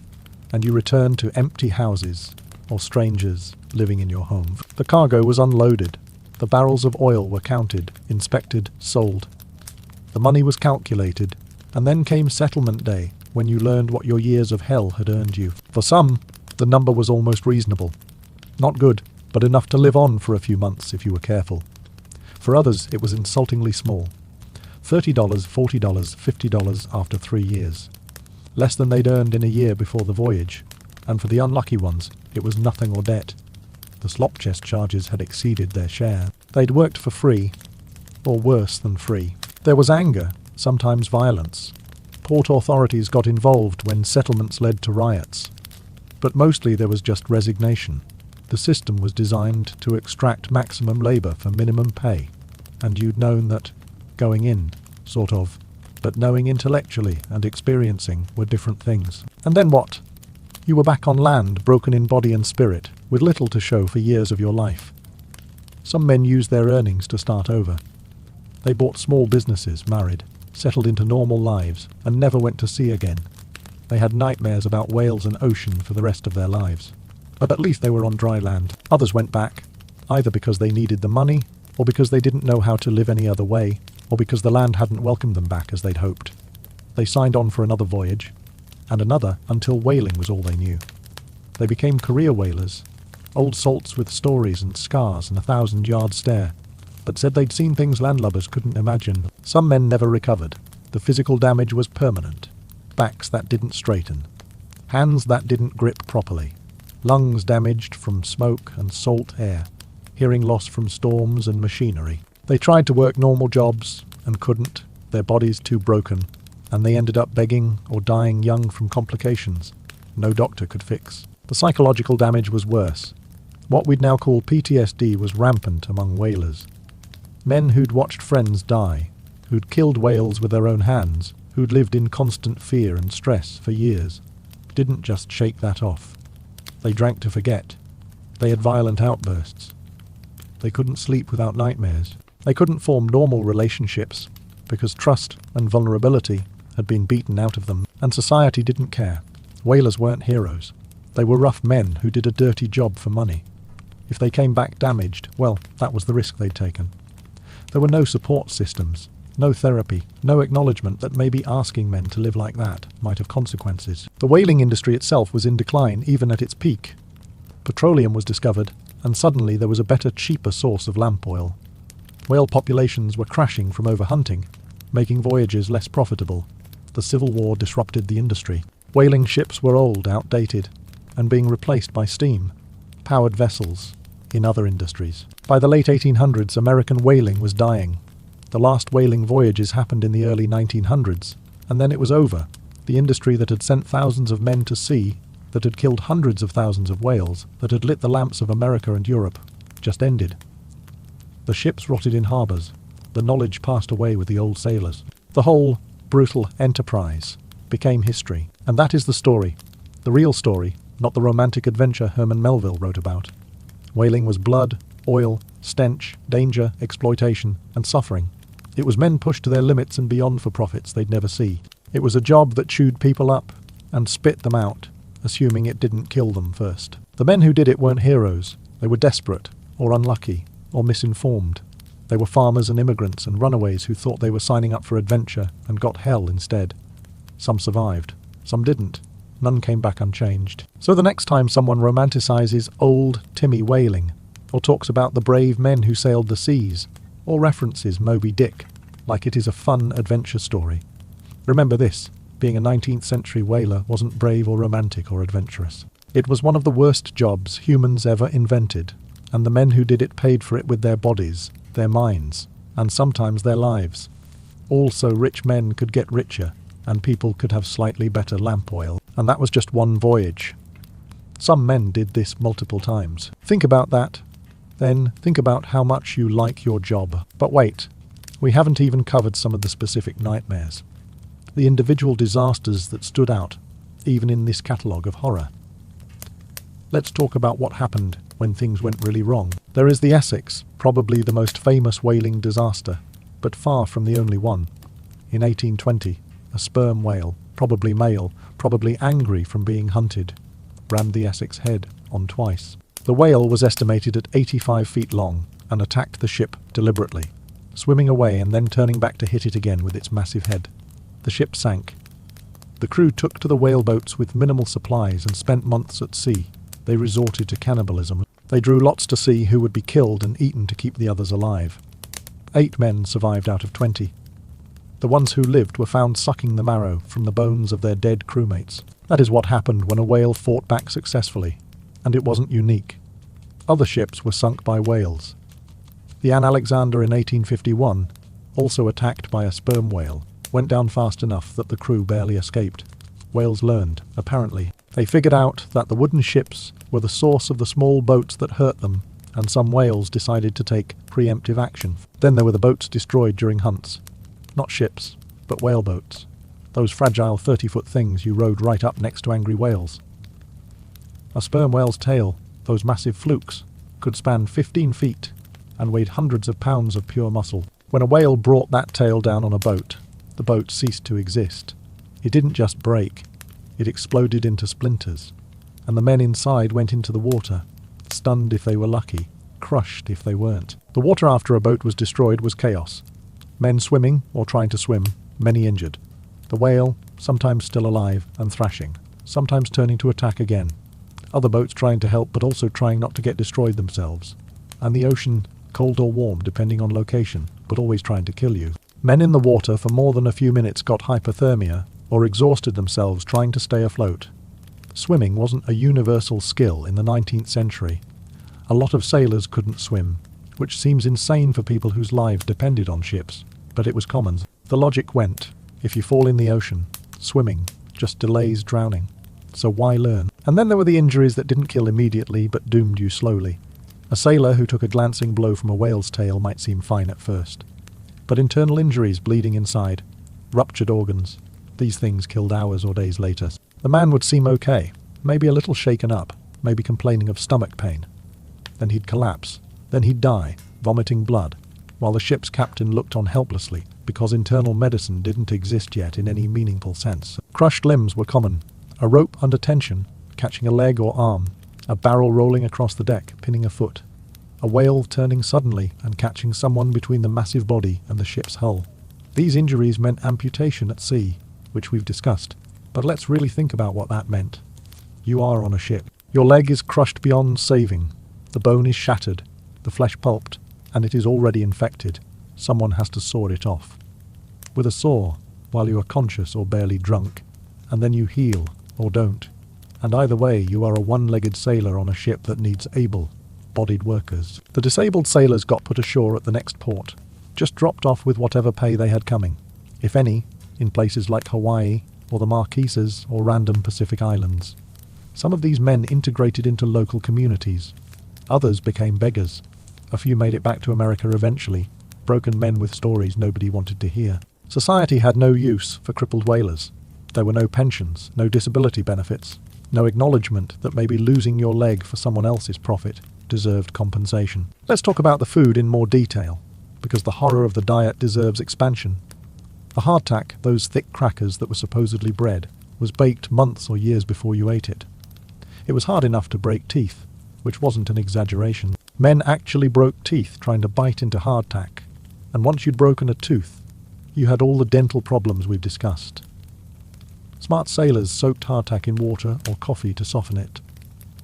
and you returned to empty houses or strangers living in your home. The cargo was unloaded. The barrels of oil were counted, inspected, sold. The money was calculated, and then came settlement day, when you learned what your years of hell had earned you. For some, the number was almost reasonable. Not good, but enough to live on for a few months if you were careful. For others, it was insultingly small. $30, $40, $50 after 3 years. Less than they'd earned in a year before the voyage, and for the unlucky ones, it was nothing or debt. The slop chest charges had exceeded their share. They'd worked for free, or worse than free. There was anger, sometimes violence. Port authorities got involved when settlements led to riots. But mostly there was just resignation. The system was designed to extract maximum labour for minimum pay, and you'd known that going in, sort of, but knowing intellectually and experiencing were different things. And then what? You were back on land, broken in body and spirit, with little to show for years of your life. Some men used their earnings to start over. They bought small businesses, married, settled into normal lives, and never went to sea again. They had nightmares about whales and ocean for the rest of their lives. But at least they were on dry land. Others went back, either because they needed the money, or because they didn't know how to live any other way, or because the land hadn't welcomed them back as they'd hoped. They signed on for another voyage, and another until whaling was all they knew. They became career whalers, old salts with stories and scars and 1,000-yard stare, but said they'd seen things landlubbers couldn't imagine. Some men never recovered. The physical damage was permanent. Backs that didn't straighten. Hands that didn't grip properly. Lungs damaged from smoke and salt air. Hearing loss from storms and machinery. They tried to work normal jobs and couldn't, their bodies too broken, and they ended up begging or dying young from complications no doctor could fix. The psychological damage was worse. What we'd now call PTSD was rampant among whalers. Men who'd watched friends die, who'd killed whales with their own hands, who'd lived in constant fear and stress for years, didn't just shake that off. They drank to forget. They had violent outbursts. They couldn't sleep without nightmares. They couldn't form normal relationships because trust and vulnerability had been beaten out of them, and society didn't care. Whalers weren't heroes. They were rough men who did a dirty job for money. If they came back damaged, well, that was the risk they'd taken. There were no support systems, no therapy, no acknowledgement that maybe asking men to live like that might have consequences. The whaling industry itself was in decline even at its peak. Petroleum was discovered, and suddenly there was a better, cheaper source of lamp oil. Whale populations were crashing from overhunting, making voyages less profitable. The Civil War disrupted the industry. Whaling ships were old, outdated, and being replaced by steam-powered vessels in other industries. By the late 1800s, American whaling was dying. The last whaling voyages happened in the early 1900s, and then it was over. The industry that had sent thousands of men to sea, that had killed hundreds of thousands of whales, that had lit the lamps of America and Europe, just ended. The ships rotted in harbours. The knowledge passed away with the old sailors. The whole brutal enterprise became history. And that is the story. The real story, not the romantic adventure Herman Melville wrote about. Whaling was blood, oil, stench, danger, exploitation, and suffering. It was men pushed to their limits and beyond for profits they'd never see. It was a job that chewed people up and spit them out, assuming it didn't kill them first. The men who did it weren't heroes. They were desperate, or unlucky, or misinformed. They were farmers and immigrants and runaways who thought they were signing up for adventure and got hell instead. Some survived. Some didn't. None came back unchanged. So the next time someone romanticizes old Timmy whaling, or talks about the brave men who sailed the seas, or references Moby Dick like it is a fun adventure story, remember this: being a 19th century whaler wasn't brave or romantic or adventurous. It was one of the worst jobs humans ever invented, and the men who did it paid for it with their bodies, their minds, and sometimes their lives. Also, rich men could get richer, and people could have slightly better lamp oil. And that was just one voyage. Some men did this multiple times. Think about that. Then think about how much you like your job. But wait, we haven't even covered some of the specific nightmares. The individual disasters that stood out, even in this catalogue of horror. Let's talk about what happened when things went really wrong. There is the Essex, probably the most famous whaling disaster, but far from the only one. In 1820, a sperm whale, probably male, probably angry from being hunted, rammed the Essex head on twice. The whale was estimated at 85 feet long and attacked the ship deliberately, swimming away and then turning back to hit it again with its massive head. The ship sank. The crew took to the whaleboats with minimal supplies and spent months at sea. They resorted to cannibalism. They drew lots to see who would be killed and eaten to keep the others alive. 8 men survived out of 20. The ones who lived were found sucking the marrow from the bones of their dead crewmates. That is what happened when a whale fought back successfully, and it wasn't unique. Other ships were sunk by whales. The Anne Alexander in 1851, also attacked by a sperm whale, went down fast enough that the crew barely escaped. Whales learned, apparently. They figured out that the wooden ships were the source of the small boats that hurt them, and some whales decided to take preemptive action. Then there were the boats destroyed during hunts. Not ships, but whaleboats. Those fragile 30-foot things you rode right up next to angry whales. A sperm whale's tail, those massive flukes, could span 15 feet and weighed hundreds of pounds of pure muscle. When a whale brought that tail down on a boat, the boat ceased to exist. It didn't just break, it exploded into splinters, and the men inside went into the water, stunned if they were lucky, crushed if they weren't. The water after a boat was destroyed was chaos. Men swimming or trying to swim, many injured. The whale, sometimes still alive and thrashing, sometimes turning to attack again. Other boats trying to help but also trying not to get destroyed themselves. And the ocean, cold or warm depending on location, but always trying to kill you. Men in the water for more than a few minutes got hypothermia or exhausted themselves trying to stay afloat. Swimming wasn't a universal skill in the 19th century. A lot of sailors couldn't swim, which seems insane for people whose lives depended on ships, but it was common. The logic went, if you fall in the ocean, swimming just delays drowning. So why learn? And then there were the injuries that didn't kill immediately but doomed you slowly. A sailor who took a glancing blow from a whale's tail might seem fine at first. But internal injuries bleeding inside, ruptured organs, these things killed hours or days later. The man would seem okay, maybe a little shaken up, maybe complaining of stomach pain. Then he'd collapse. Then he'd die, vomiting blood, while the ship's captain looked on helplessly because internal medicine didn't exist yet in any meaningful sense. Crushed limbs were common. A rope under tension, catching a leg or arm, a barrel rolling across the deck, pinning a foot, a whale turning suddenly and catching someone between the massive body and the ship's hull. These injuries meant amputation at sea, which we've discussed, but let's really think about what that meant. You are on a ship. Your leg is crushed beyond saving. The bone is shattered, the flesh pulped, and it is already infected. Someone has to saw it off. With a saw, while you are conscious or barely drunk, and then you heal, or don't. And either way, you are a one-legged sailor on a ship that needs able-bodied workers. The disabled sailors got put ashore at the next port, just dropped off with whatever pay they had coming, if any, in places like Hawaii, or the Marquesas, or random Pacific islands. Some of these men integrated into local communities. Others became beggars. A few made it back to America eventually, broken men with stories nobody wanted to hear. Society had no use for crippled whalers. There were no pensions, no disability benefits, no acknowledgement that maybe losing your leg for someone else's profit deserved compensation. Let's talk about the food in more detail, because the horror of the diet deserves expansion. The hardtack, those thick crackers that were supposedly bread, was baked months or years before you ate it. It was hard enough to break teeth, which wasn't an exaggeration. Men actually broke teeth trying to bite into hardtack, and once you'd broken a tooth, you had all the dental problems we've discussed. Smart sailors soaked hardtack in water or coffee to soften it.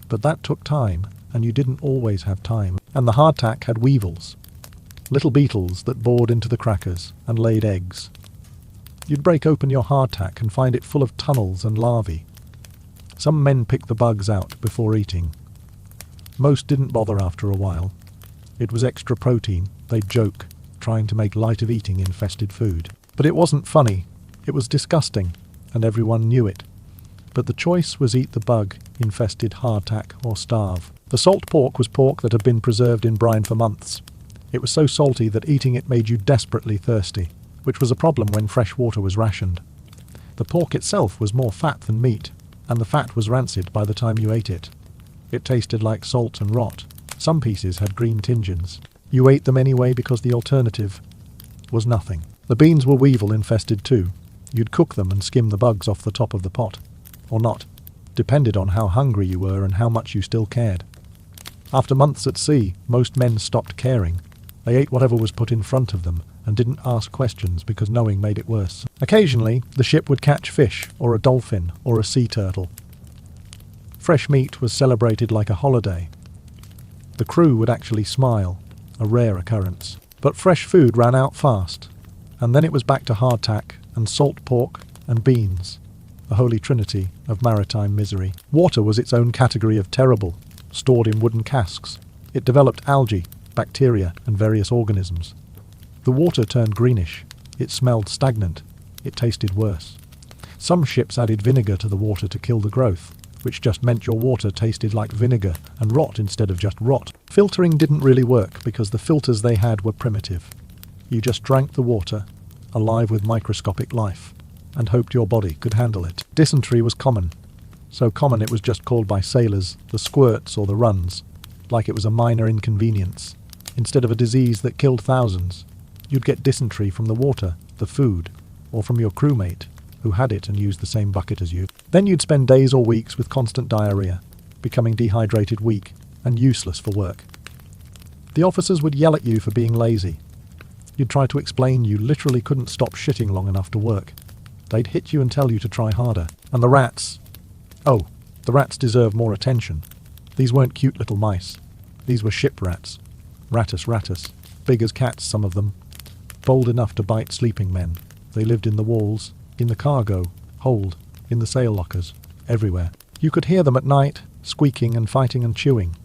But that took time, and you didn't always have time. And the hardtack had weevils, little beetles that bored into the crackers and laid eggs. You'd break open your hardtack and find it full of tunnels and larvae. Some men picked the bugs out before eating. Most didn't bother after a while. It was extra protein, they'd joke, trying to make light of eating infested food. But it wasn't funny, it was disgusting, and everyone knew it. But the choice was eat the bug-infested hardtack or starve. The salt pork was pork that had been preserved in brine for months. It was so salty that eating it made you desperately thirsty, which was a problem when fresh water was rationed. The pork itself was more fat than meat, and the fat was rancid by the time you ate it. It tasted like salt and rot. Some pieces had green tinges. You ate them anyway because the alternative was nothing. The beans were weevil-infested too. You'd cook them and skim the bugs off the top of the pot. Or not. Depended on how hungry you were and how much you still cared. After months at sea, most men stopped caring. They ate whatever was put in front of them and didn't ask questions because knowing made it worse. Occasionally, the ship would catch fish, or a dolphin, or a sea turtle. Fresh meat was celebrated like a holiday. The crew would actually smile, a rare occurrence. But fresh food ran out fast, and then it was back to hardtack and salt pork and beans, a holy trinity of maritime misery. Water was its own category of terrible, stored in wooden casks. It developed algae, bacteria, and various organisms. The water turned greenish. It smelled stagnant. It tasted worse. Some ships added vinegar to the water to kill the growth, which just meant your water tasted like vinegar and rot instead of just rot. Filtering didn't really work because the filters they had were primitive. You just drank the water, alive with microscopic life, and hoped your body could handle it. Dysentery was common. So common it was just called by sailors the squirts or the runs, like it was a minor inconvenience. Instead of a disease that killed thousands, you'd get dysentery from the water, the food, or from your crewmate, who had it and used the same bucket as you. Then you'd spend days or weeks with constant diarrhea, becoming dehydrated, weak, and useless for work. The officers would yell at you for being lazy. You'd try to explain you literally couldn't stop shitting long enough to work. They'd hit you and tell you to try harder. And the rats. Oh, the rats deserve more attention. These weren't cute little mice. These were ship rats. Rattus, big as cats, some of them. Bold enough to bite sleeping men. They lived in the walls, in the cargo, hold, in the sail lockers, everywhere. You could hear them at night, squeaking and fighting and chewing.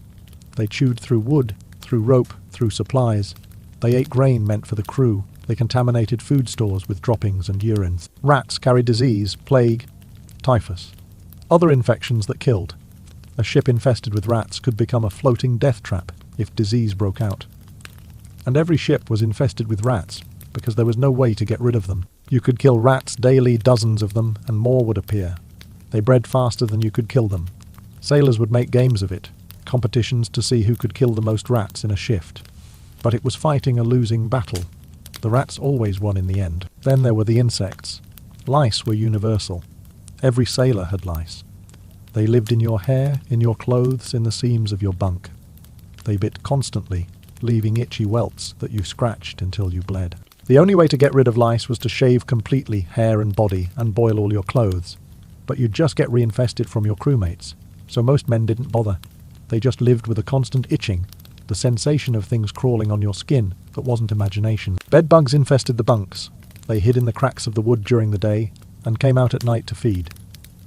They chewed through wood, through rope, through supplies. They ate grain meant for the crew. They contaminated food stores with droppings and urines. Rats carried disease, plague, typhus, other infections that killed. A ship infested with rats could become a floating death trap if disease broke out. And every ship was infested with rats because there was no way to get rid of them. You could kill rats daily, dozens of them, and more would appear. They bred faster than you could kill them. Sailors would make games of it, competitions to see who could kill the most rats in a shift. But it was fighting a losing battle. The rats always won in the end. Then there were the insects. Lice were universal. Every sailor had lice. They lived in your hair, in your clothes, in the seams of your bunk. They bit constantly, leaving itchy welts that you scratched until you bled. The only way to get rid of lice was to shave completely hair and body and boil all your clothes. But you'd just get reinfested from your crewmates, so most men didn't bother. They just lived with a constant itching, the sensation of things crawling on your skin that wasn't imagination. Bedbugs infested the bunks. They hid in the cracks of the wood during the day and came out at night to feed.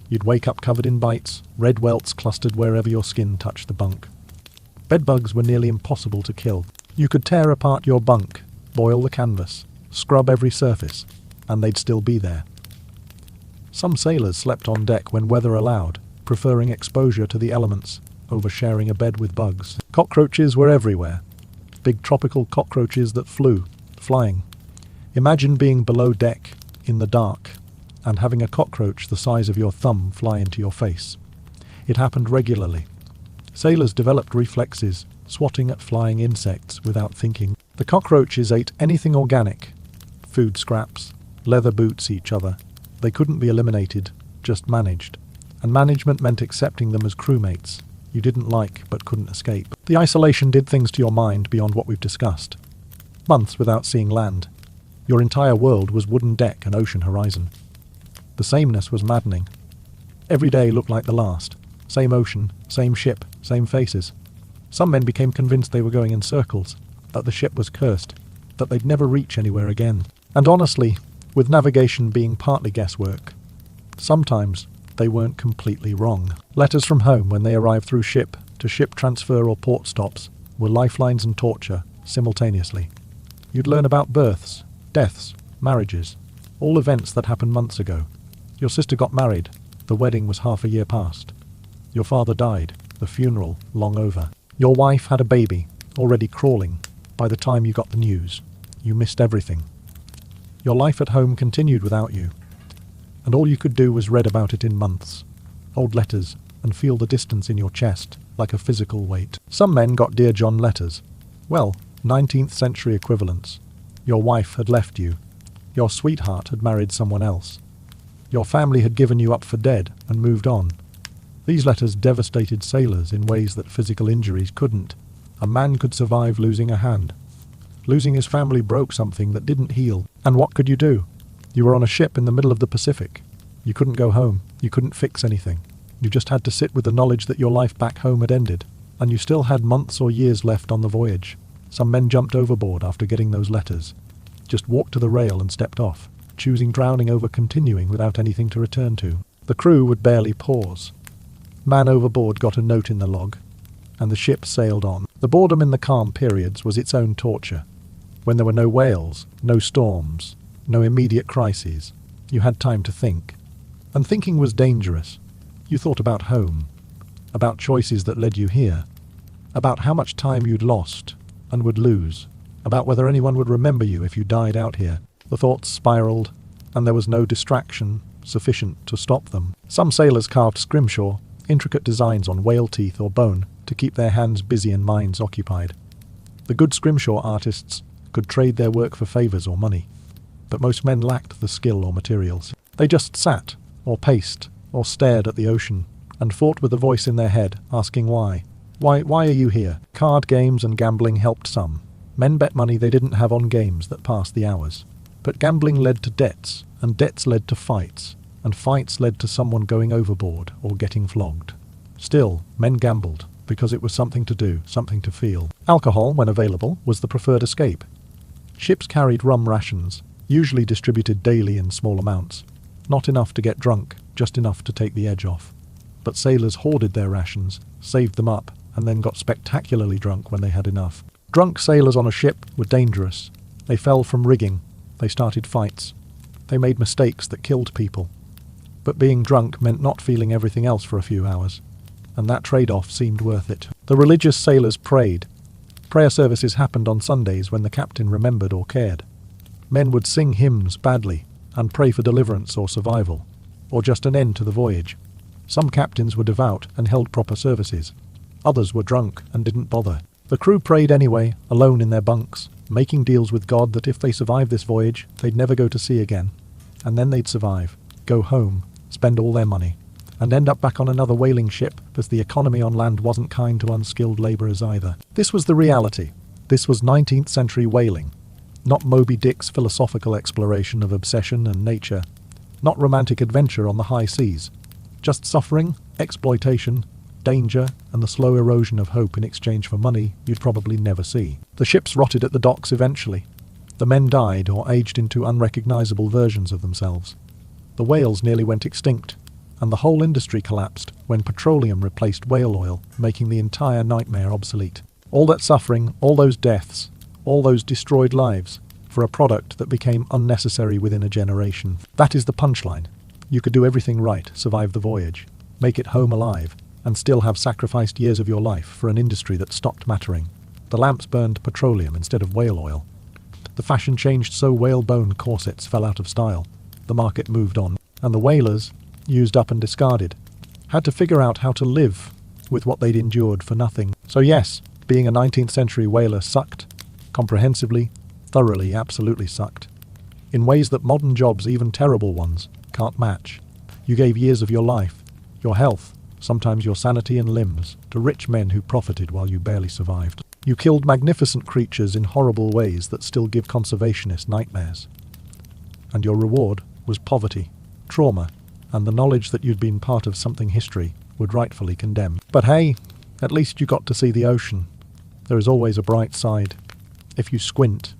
You'd wake up covered in bites, red welts clustered wherever your skin touched the bunk. Bedbugs were nearly impossible to kill. You could tear apart your bunk, boil the canvas, scrub every surface, and they'd still be there. Some sailors slept on deck when weather allowed, preferring exposure to the elements over sharing a bed with bugs. Cockroaches were everywhere. Big tropical cockroaches that flew, flying. Imagine being below deck, in the dark, and having a cockroach the size of your thumb fly into your face. It happened regularly. Sailors developed reflexes, swatting at flying insects without thinking. The cockroaches ate anything organic. Food scraps, leather boots each other. They couldn't be eliminated, just managed. And management meant accepting them as crewmates you didn't like but couldn't escape. The isolation did things to your mind beyond what we've discussed. Months without seeing land. Your entire world was wooden deck and ocean horizon. The sameness was maddening. Every day looked like the last. Same ocean, same ship, same faces. Some men became convinced they were going in circles, that the ship was cursed, that they'd never reach anywhere again. And honestly, with navigation being partly guesswork, sometimes they weren't completely wrong. Letters from home when they arrived through ship to ship transfer or port stops were lifelines and torture simultaneously. You'd learn about births, deaths, marriages, all events that happened months ago. Your sister got married, the wedding was half a year past. Your father died, the funeral long over. Your wife had a baby, already crawling, by the time you got the news. You missed everything. Your life at home continued without you, and all you could do was read about it in months, hold letters, and feel the distance in your chest, like a physical weight. Some men got Dear John letters. Well, 19th century equivalents. Your wife had left you. Your sweetheart had married someone else. Your family had given you up for dead and moved on. These letters devastated sailors in ways that physical injuries couldn't. A man could survive losing a hand. Losing his family broke something that didn't heal. And what could you do? You were on a ship in the middle of the Pacific. You couldn't go home. You couldn't fix anything. You just had to sit with the knowledge that your life back home had ended, and you still had months or years left on the voyage. Some men jumped overboard after getting those letters, just walked to the rail and stepped off, choosing drowning over continuing without anything to return to. The crew would barely pause. Man overboard got a note in the log, and the ship sailed on. The boredom in the calm periods was its own torture. When there were no whales, no storms, no immediate crises, you had time to think. And thinking was dangerous. You thought about home, about choices that led you here, about how much time you'd lost and would lose, about whether anyone would remember you if you died out here. The thoughts spiraled, and there was no distraction sufficient to stop them. Some sailors carved scrimshaw, intricate designs on whale teeth or bone, to keep their hands busy and minds occupied. The good scrimshaw artists could trade their work for favours or money, but most men lacked the skill or materials. They just sat, or paced, or stared at the ocean, and fought with a voice in their head, asking why. Why are you here? Card games and gambling helped some. Men bet money they didn't have on games that passed the hours. But gambling led to debts, and debts led to fights, and fights led to someone going overboard or getting flogged. Still, men gambled, because it was something to do, something to feel. Alcohol, when available, was the preferred escape. Ships carried rum rations, usually distributed daily in small amounts. Not enough to get drunk, just enough to take the edge off. But sailors hoarded their rations, saved them up, and then got spectacularly drunk when they had enough. Drunk sailors on a ship were dangerous. They fell from rigging. They started fights. They made mistakes that killed people. But being drunk meant not feeling everything else for a few hours, and that trade-off seemed worth it. The religious sailors prayed. Prayer services happened on Sundays when the captain remembered or cared. Men would sing hymns badly and pray for deliverance or survival, or just an end to the voyage. Some captains were devout and held proper services. Others were drunk and didn't bother. The crew prayed anyway, alone in their bunks, making deals with God that if they survived this voyage, they'd never go to sea again. And then they'd survive, go home, spend all their money, and end up back on another whaling ship, because the economy on land wasn't kind to unskilled labourers either. This was the reality. This was 19th century whaling. Not Moby Dick's philosophical exploration of obsession and nature. Not romantic adventure on the high seas. Just suffering, exploitation, danger, and the slow erosion of hope in exchange for money you'd probably never see. The ships rotted at the docks eventually. The men died or aged into unrecognisable versions of themselves. The whales nearly went extinct, and the whole industry collapsed when petroleum replaced whale oil, making the entire nightmare obsolete. All that suffering, all those deaths, all those destroyed lives, for a product that became unnecessary within a generation. That is the punchline. You could do everything right, survive the voyage, make it home alive, and still have sacrificed years of your life for an industry that stopped mattering. The lamps burned petroleum instead of whale oil. The fashion changed so whalebone corsets fell out of style. The market moved on, and the whalers, used up and discarded, had to figure out how to live with what they'd endured for nothing. So yes, being a 19th century whaler sucked. Comprehensively, thoroughly, absolutely sucked. In ways that modern jobs, even terrible ones, can't match. You gave years of your life, your health, sometimes your sanity and limbs, to rich men who profited while you barely survived. You killed magnificent creatures in horrible ways that still give conservationists nightmares. And your reward was poverty, trauma, and the knowledge that you'd been part of something history would rightfully condemn. But hey, at least you got to see the ocean. There is always a bright side, if you squint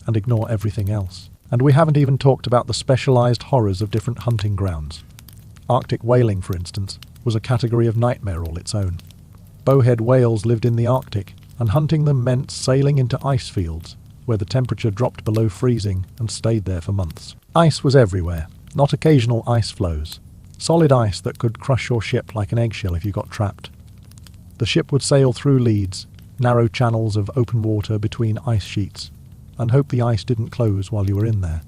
and ignore everything else. And we haven't even talked about the specialised horrors of different hunting grounds. Arctic whaling, for instance, was a category of nightmare all its own. Bowhead whales lived in the Arctic, and hunting them meant sailing into ice fields, where the temperature dropped below freezing and stayed there for months. Ice was everywhere, not occasional ice floes. Solid ice that could crush your ship like an eggshell if you got trapped. The ship would sail through leads, narrow channels of open water between ice sheets, and hope the ice didn't close while you were in there.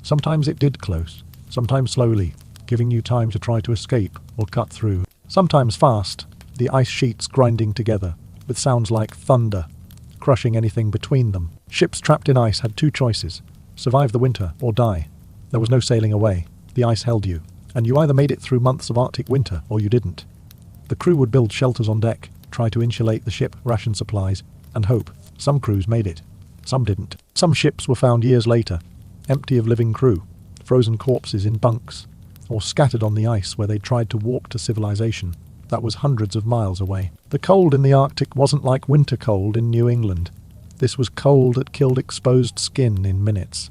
Sometimes it did close, sometimes slowly, giving you time to try to escape or cut through. Sometimes fast, the ice sheets grinding together, with sounds like thunder, crushing anything between them. Ships trapped in ice had two choices: survive the winter or die. There was no sailing away. The ice held you, and you either made it through months of Arctic winter or you didn't. The crew would build shelters on deck, try to insulate the ship, ration supplies, and hope. Some crews made it. Some didn't. Some ships were found years later, empty of living crew, frozen corpses in bunks, or scattered on the ice where they tried to walk to civilization. That was hundreds of miles away. The cold in the Arctic wasn't like winter cold in New England. This was cold that killed exposed skin in minutes.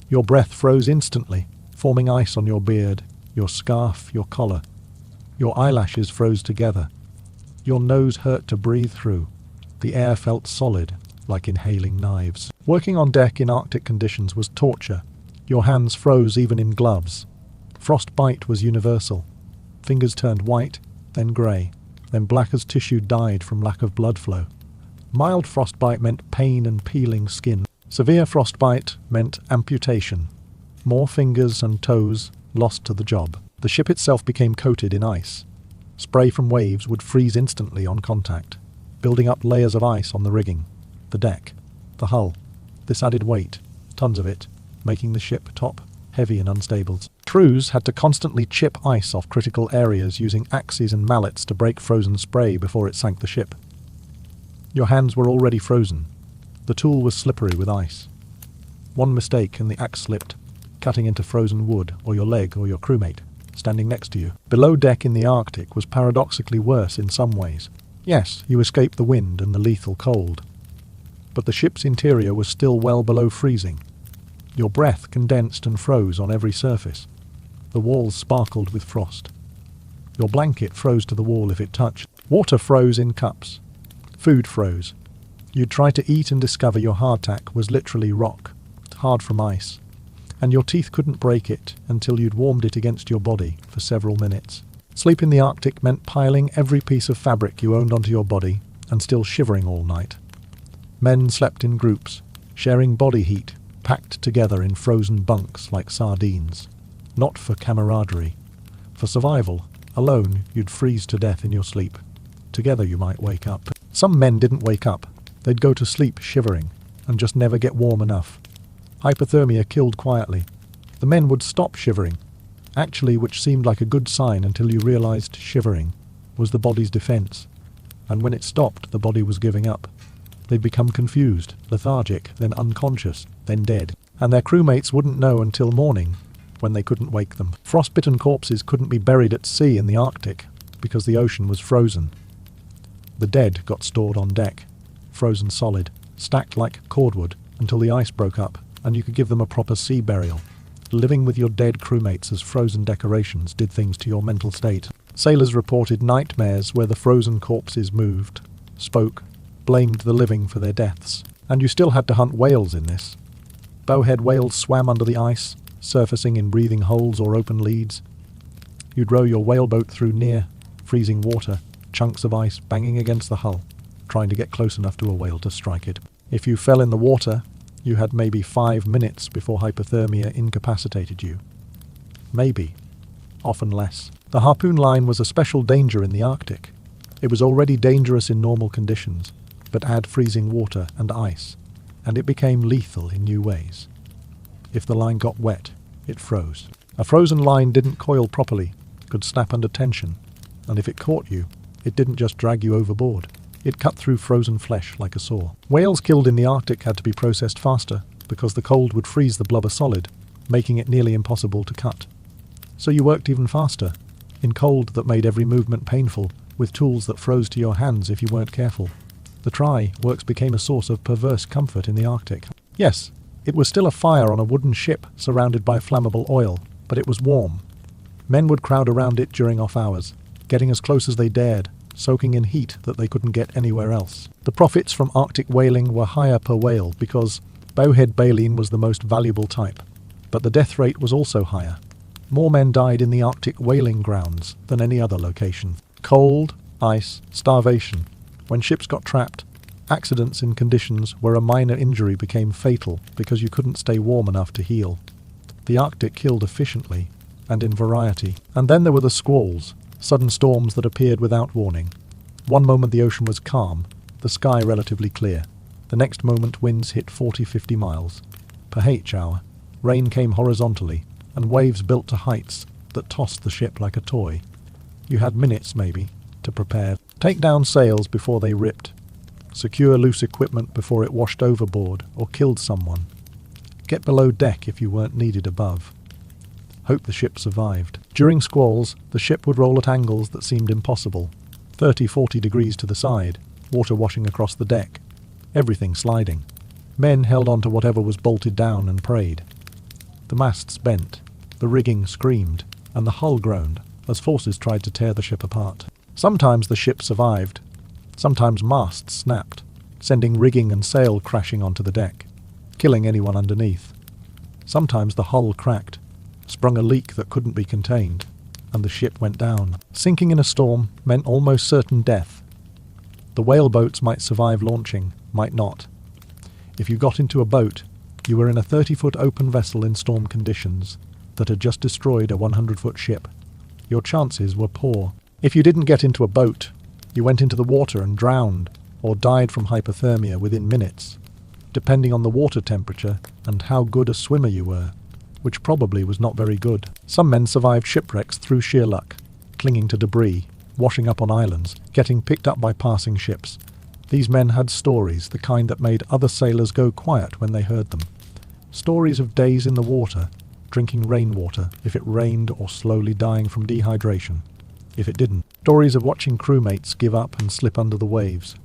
Your breath froze instantly, forming ice on your beard, your scarf, your collar. Your eyelashes froze together. Your nose hurt to breathe through. The air felt solid, like inhaling knives. Working on deck in Arctic conditions was torture. Your hands froze even in gloves. Frostbite was universal. Fingers turned white, then grey, then black as tissue died from lack of blood flow. Mild frostbite meant pain and peeling skin. Severe frostbite meant amputation. More fingers and toes lost to the job. The ship itself became coated in ice. Spray from waves would freeze instantly on contact, building up layers of ice on the rigging, the deck, the hull. This added weight, tons of it, making the ship top heavy and unstable. Crews had to constantly chip ice off critical areas using axes and mallets to break frozen spray before it sank the ship. Your hands were already frozen. The tool was slippery with ice. One mistake and the axe slipped, cutting into frozen wood or your leg or your crewmate standing next to you. Below deck in the Arctic was paradoxically worse in some ways. Yes, you escaped the wind and the lethal cold, but the ship's interior was still well below freezing. Your breath condensed and froze on every surface. The walls sparkled with frost. Your blanket froze to the wall if it touched. Water froze in cups. Food froze. You'd try to eat and discover your hardtack was literally rock, hard from ice, and your teeth couldn't break it until you'd warmed it against your body for several minutes. Sleep in the Arctic meant piling every piece of fabric you owned onto your body and still shivering all night. Men slept in groups, sharing body heat, packed together in frozen bunks like sardines. Not for camaraderie. For survival, alone, you'd freeze to death in your sleep. Together you might wake up. Some men didn't wake up. They'd go to sleep shivering and just never get warm enough. Hypothermia killed quietly. The men would stop shivering, actually, which seemed like a good sign until you realized shivering was the body's defense. And when it stopped, the body was giving up. They'd become confused, lethargic, then unconscious, then dead. And their crewmates wouldn't know until morning, when they couldn't wake them. Frostbitten corpses couldn't be buried at sea in the Arctic because the ocean was frozen. The dead got stored on deck, frozen solid, stacked like cordwood until the ice broke up and you could give them a proper sea burial. Living with your dead crewmates as frozen decorations did things to your mental state. Sailors reported nightmares where the frozen corpses moved, spoke, blamed the living for their deaths. And you still had to hunt whales in this. Bowhead whales swam under the ice, surfacing in breathing holes or open leads. You'd row your whaleboat through near, freezing water, chunks of ice banging against the hull, trying to get close enough to a whale to strike it. If you fell in the water, you had maybe 5 minutes before hypothermia incapacitated you. Maybe. Often less. The harpoon line was a special danger in the Arctic. It was already dangerous in normal conditions, but add freezing water and ice, and it became lethal in new ways. If the line got wet, it froze. A frozen line didn't coil properly, could snap under tension, and if it caught you, it didn't just drag you overboard. It cut through frozen flesh like a saw. Whales killed in the Arctic had to be processed faster because the cold would freeze the blubber solid, making it nearly impossible to cut. So you worked even faster, in cold that made every movement painful, with tools that froze to your hands if you weren't careful. The try works became a source of perverse comfort in the Arctic. Yes, it was still a fire on a wooden ship surrounded by flammable oil, but it was warm. Men would crowd around it during off hours, getting as close as they dared, soaking in heat that they couldn't get anywhere else. The profits from Arctic whaling were higher per whale because bowhead baleen was the most valuable type, but the death rate was also higher. More men died in the Arctic whaling grounds than any other location. Cold, ice, starvation. When ships got trapped, accidents in conditions where a minor injury became fatal because you couldn't stay warm enough to heal. The Arctic killed efficiently and in variety. And then there were the squalls, sudden storms that appeared without warning. One moment the ocean was calm, the sky relatively clear. The next moment winds hit 40-50 miles per h-hour. Rain came horizontally, and waves built to heights that tossed the ship like a toy. You had minutes, maybe, to prepare. Take down sails before they ripped. Secure loose equipment before it washed overboard or killed someone. Get below deck if you weren't needed above. hope the ship survived. During squalls, the ship would roll at angles that seemed impossible. 30-40 degrees to the side, water washing across the deck, everything sliding. Men held on to whatever was bolted down and prayed. The masts bent, the rigging screamed, and the hull groaned as forces tried to tear the ship apart. Sometimes the ship survived. Sometimes masts snapped, sending rigging and sail crashing onto the deck, killing anyone underneath. Sometimes the hull cracked, sprung a leak that couldn't be contained, and the ship went down. Sinking in a storm meant almost certain death. The whaleboats might survive launching, might not. If you got into a boat, you were in a 30-foot open vessel in storm conditions that had just destroyed a 100-foot ship. Your chances were poor. If you didn't get into a boat, you went into the water and drowned, or died from hypothermia within minutes, depending on the water temperature and how good a swimmer you were, which probably was not very good. Some men survived shipwrecks through sheer luck, clinging to debris, washing up on islands, getting picked up by passing ships. These men had stories, the kind that made other sailors go quiet when they heard them. Stories of days in the water, drinking rainwater if it rained, or slowly dying from dehydration if it didn't. Stories of watching crewmates give up and slip under the waves.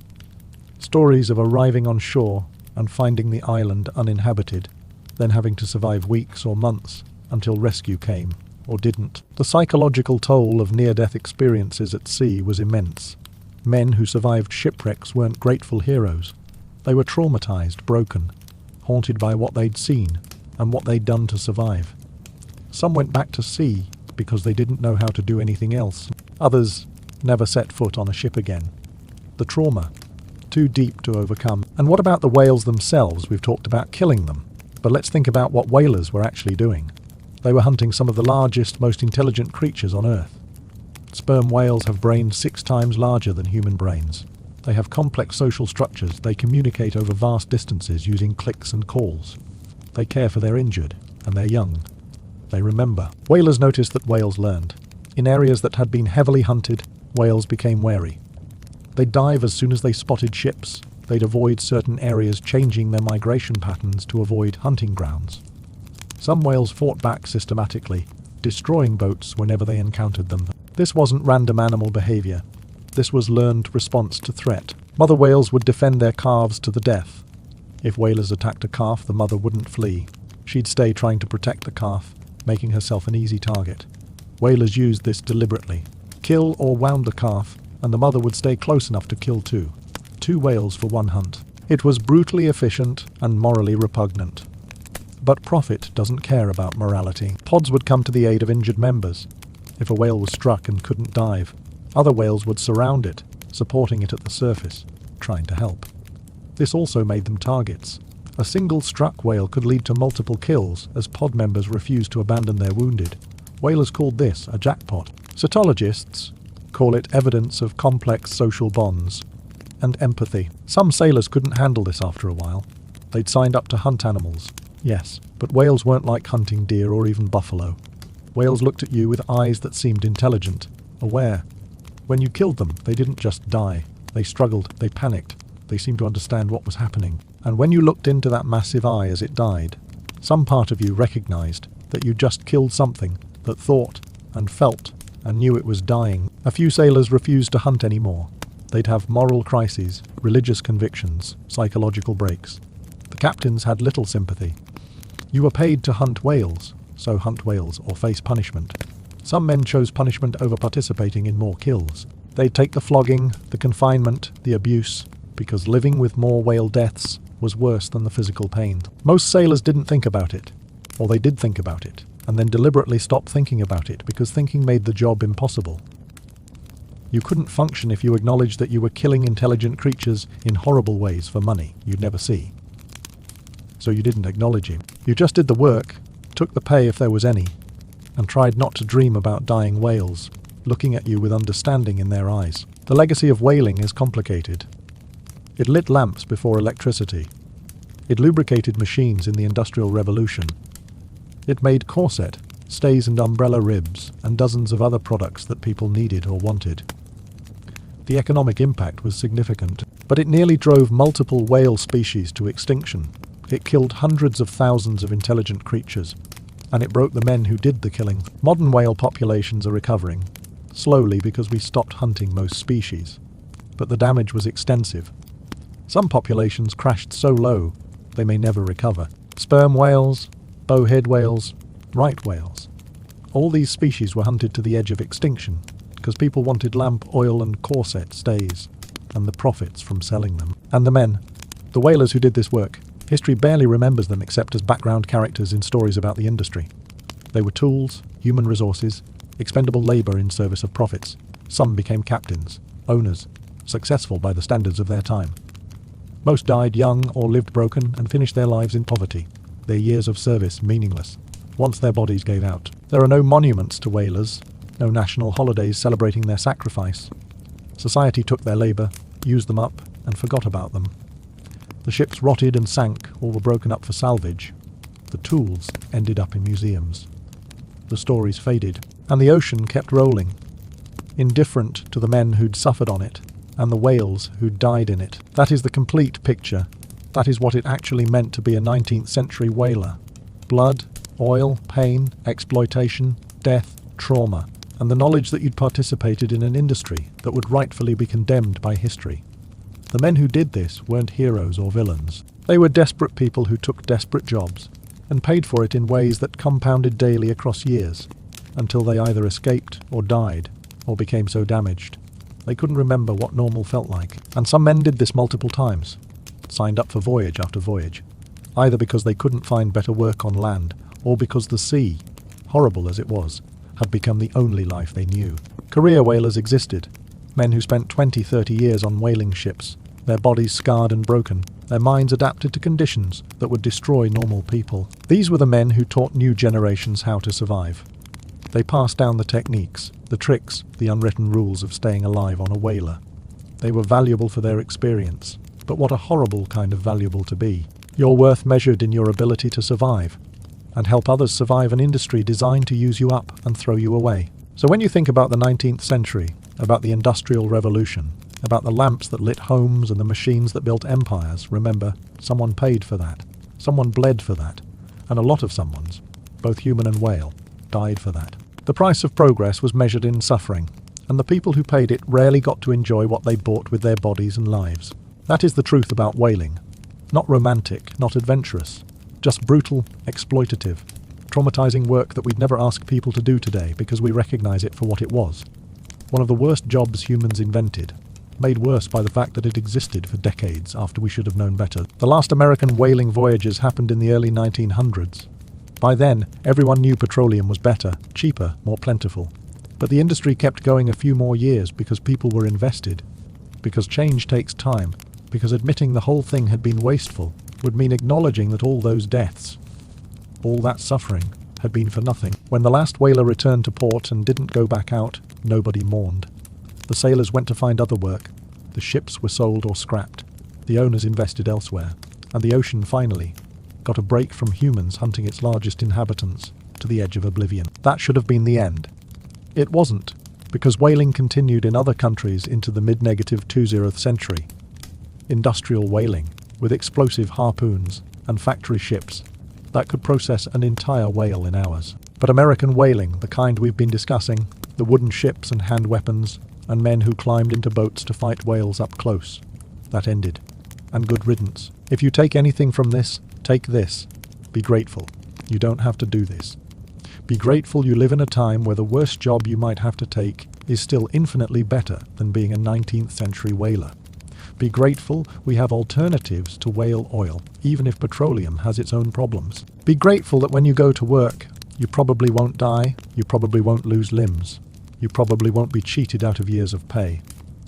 Stories of arriving on shore and finding the island uninhabited, then having to survive weeks or months until rescue came, or didn't. The psychological toll of near-death experiences at sea was immense. Men who survived shipwrecks weren't grateful heroes. They were traumatized, broken, haunted by what they'd seen and what they'd done to survive. Some went back to sea because they didn't know how to do anything else. Others never set foot on a ship again. The trauma, too deep to overcome. And what about the whales themselves? We've talked about killing them, but let's think about what whalers were actually doing. They were hunting some of the largest, most intelligent creatures on Earth. Sperm whales have brains 6 times larger than human brains. They have complex social structures. They communicate over vast distances using clicks and calls. They care for their injured and their young. They remember. Whalers noticed that whales learned. In areas that had been heavily hunted, whales became wary. They'd dive as soon as they spotted ships. They'd avoid certain areas, changing their migration patterns to avoid hunting grounds. Some whales fought back systematically, destroying boats whenever they encountered them. This wasn't random animal behavior. This was learned response to threat. Mother whales would defend their calves to the death. If whalers attacked a calf, the mother wouldn't flee. She'd stay trying to protect the calf, making herself an easy target. Whalers used this deliberately. Kill or wound the calf, and the mother would stay close enough to kill 2. 2 whales for 1 hunt. It was brutally efficient and morally repugnant. But profit doesn't care about morality. Pods would come to the aid of injured members. If a whale was struck and couldn't dive, other whales would surround it, supporting it at the surface, trying to help. This also made them targets. A single struck whale could lead to multiple kills as pod members refused to abandon their wounded. Whalers called this a jackpot. Cytologists call it evidence of complex social bonds and empathy. Some sailors couldn't handle this after a while. They'd signed up to hunt animals, yes, but whales weren't like hunting deer or even buffalo. Whales looked at you with eyes that seemed intelligent, aware. When you killed them, they didn't just die. They struggled, they panicked, they seemed to understand what was happening. And when you looked into that massive eye as it died, some part of you recognized that you just killed something that thought and felt and knew it was dying. A few sailors refused to hunt anymore. They'd have moral crises, religious convictions, psychological breaks. The captains had little sympathy. You were paid to hunt whales, so hunt whales or face punishment. Some men chose punishment over participating in more kills. They'd take the flogging, the confinement, the abuse, because living with more whale deaths was worse than the physical pain. Most sailors didn't think about it, or they did think about it, and then deliberately stopped thinking about it because thinking made the job impossible. You couldn't function if you acknowledged that you were killing intelligent creatures in horrible ways for money you'd never see. So you didn't acknowledge it. You just did the work, took the pay if there was any, and tried not to dream about dying whales, looking at you with understanding in their eyes. The legacy of whaling is complicated. It lit lamps before electricity. It lubricated machines in the Industrial Revolution. It made corset, stays and umbrella ribs, and dozens of other products that people needed or wanted. The economic impact was significant, but it nearly drove multiple whale species to extinction. It killed hundreds of thousands of intelligent creatures, and it broke the men who did the killing. Modern whale populations are recovering, slowly because we stopped hunting most species, but the damage was extensive. Some populations crashed so low they may never recover. Sperm whales, bowhead whales, right whales. All these species were hunted to the edge of extinction because people wanted lamp, oil and corset stays and the profits from selling them. And the men, the whalers who did this work, history barely remembers them except as background characters in stories about the industry. They were tools, human resources, expendable labour in service of profits. Some became captains, owners, successful by the standards of their time. Most died young or lived broken and finished their lives in poverty, their years of service meaningless, once their bodies gave out. There are no monuments to whalers, no national holidays celebrating their sacrifice. Society took their labour, used them up, and forgot about them. The ships rotted and sank or were broken up for salvage. The tools ended up in museums. The stories faded, and the ocean kept rolling, indifferent to the men who'd suffered on it, and the whales who'd died in it. That is the complete picture. That is what it actually meant to be a 19th century whaler. Blood, oil, pain, exploitation, death, trauma, and the knowledge that you'd participated in an industry that would rightfully be condemned by history. The men who did this weren't heroes or villains. They were desperate people who took desperate jobs and paid for it in ways that compounded daily across years, until they either escaped or died or became so damaged they couldn't remember what normal felt like. And some men did this multiple times, signed up for voyage after voyage, either because they couldn't find better work on land or because the sea, horrible as it was, had become the only life they knew. Career whalers existed, men who spent 20-30 years on whaling ships, their bodies scarred and broken, their minds adapted to conditions that would destroy normal people. These were the men who taught new generations how to survive. They passed down the techniques, the tricks, the unwritten rules of staying alive on a whaler. They were valuable for their experience, but what a horrible kind of valuable to be. Your worth measured in your ability to survive, and help others survive an industry designed to use you up and throw you away. So when you think about the 19th century, about the Industrial Revolution, about the lamps that lit homes and the machines that built empires, remember, someone paid for that. Someone bled for that. And a lot of someones, both human and whale, died for that. The price of progress was measured in suffering, and the people who paid it rarely got to enjoy what they bought with their bodies and lives. That is the truth about whaling. Not romantic, not adventurous, just brutal, exploitative, traumatizing work that we'd never ask people to do today because we recognize it for what it was. One of the worst jobs humans invented, made worse by the fact that it existed for decades after we should have known better. The last American whaling voyages happened in the early 1900s. By then, everyone knew petroleum was better, cheaper, more plentiful. But the industry kept going a few more years because people were invested, because change takes time, because admitting the whole thing had been wasteful would mean acknowledging that all those deaths, all that suffering, had been for nothing. When the last whaler returned to port and didn't go back out, nobody mourned. The sailors went to find other work. The ships were sold or scrapped. The owners invested elsewhere. And the ocean finally got a break from humans hunting its largest inhabitants to the edge of oblivion. That should have been the end. It wasn't, because whaling continued in other countries into the mid-20th century. Industrial whaling, with explosive harpoons and factory ships that could process an entire whale in hours. But American whaling, the kind we've been discussing, the wooden ships and hand weapons, and men who climbed into boats to fight whales up close, that ended. And good riddance. If you take anything from this, take this. Be grateful. You don't have to do this. Be grateful you live in a time where the worst job you might have to take is still infinitely better than being a 19th century whaler. Be grateful we have alternatives to whale oil, even if petroleum has its own problems. Be grateful that when you go to work, you probably won't die, you probably won't lose limbs, you probably won't be cheated out of years of pay,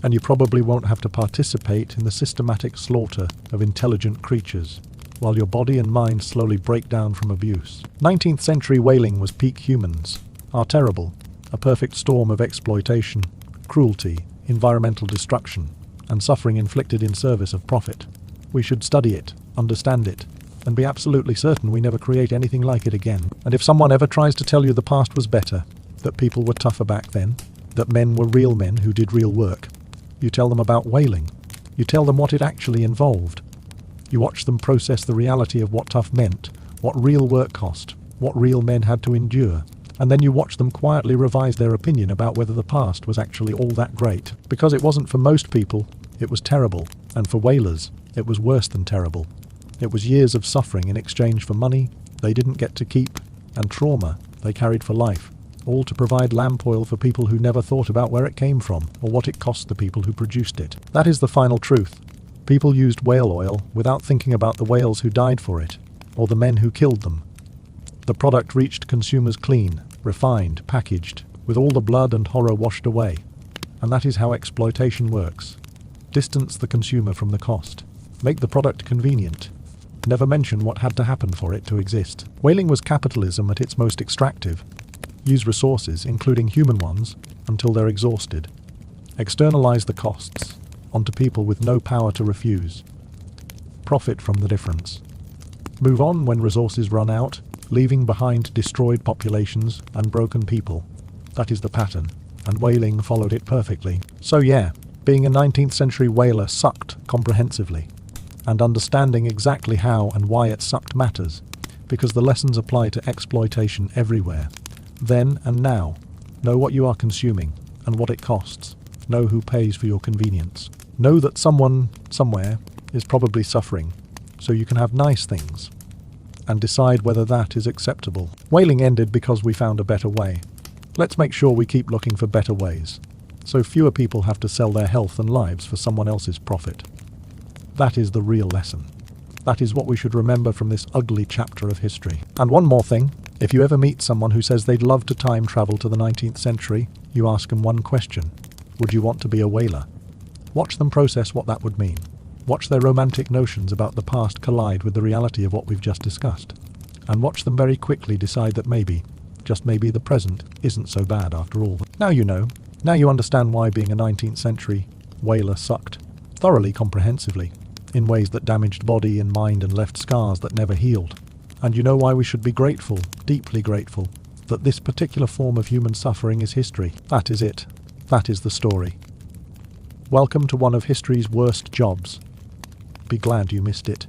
and you probably won't have to participate in the systematic slaughter of intelligent creatures, while your body and mind slowly break down from abuse. 19th century whaling was peak humans, are terrible, a perfect storm of exploitation, cruelty, environmental destruction, and suffering inflicted in service of profit. We should study it, understand it, and be absolutely certain we never create anything like it again. And if someone ever tries to tell you the past was better, that people were tougher back then, that men were real men who did real work, you tell them about whaling. You tell them what it actually involved. You watch them process the reality of what tough meant, what real work cost, what real men had to endure, and then you watch them quietly revise their opinion about whether the past was actually all that great. Because it wasn't for most people, it was terrible, and for whalers, it was worse than terrible. It was years of suffering in exchange for money they didn't get to keep, and trauma they carried for life, all to provide lamp oil for people who never thought about where it came from or what it cost the people who produced it. That is the final truth. People used whale oil without thinking about the whales who died for it, or the men who killed them. The product reached consumers clean, refined, packaged, with all the blood and horror washed away. And that is how exploitation works. Distance the consumer from the cost. Make the product convenient. Never mention what had to happen for it to exist. Whaling was capitalism at its most extractive. Use resources, including human ones, until they're exhausted. Externalize the costs onto people with no power to refuse. Profit from the difference. Move on when resources run out, leaving behind destroyed populations and broken people. That is the pattern, and whaling followed it perfectly. So yeah, being a 19th century whaler sucked comprehensively, and understanding exactly how and why it sucked matters, because the lessons apply to exploitation everywhere. Then and now, know what you are consuming and what it costs. Know who pays for your convenience. Know that someone, somewhere, is probably suffering, so you can have nice things, and decide whether that is acceptable. Whaling ended because we found a better way. Let's make sure we keep looking for better ways, so fewer people have to sell their health and lives for someone else's profit. That is the real lesson. That is what we should remember from this ugly chapter of history. And one more thing, if you ever meet someone who says they'd love to time travel to the 19th century, you ask them one question. Would you want to be a whaler? Watch them process what that would mean. Watch their romantic notions about the past collide with the reality of what we've just discussed. And watch them very quickly decide that maybe, just maybe, the present isn't so bad after all. Now you know. Now you understand why being a 19th century whaler sucked. Thoroughly comprehensively. In ways that damaged body and mind and left scars that never healed. And you know why we should be grateful, deeply grateful, that this particular form of human suffering is history. That is it. That is the story. Welcome to one of history's worst jobs. Be glad you missed it.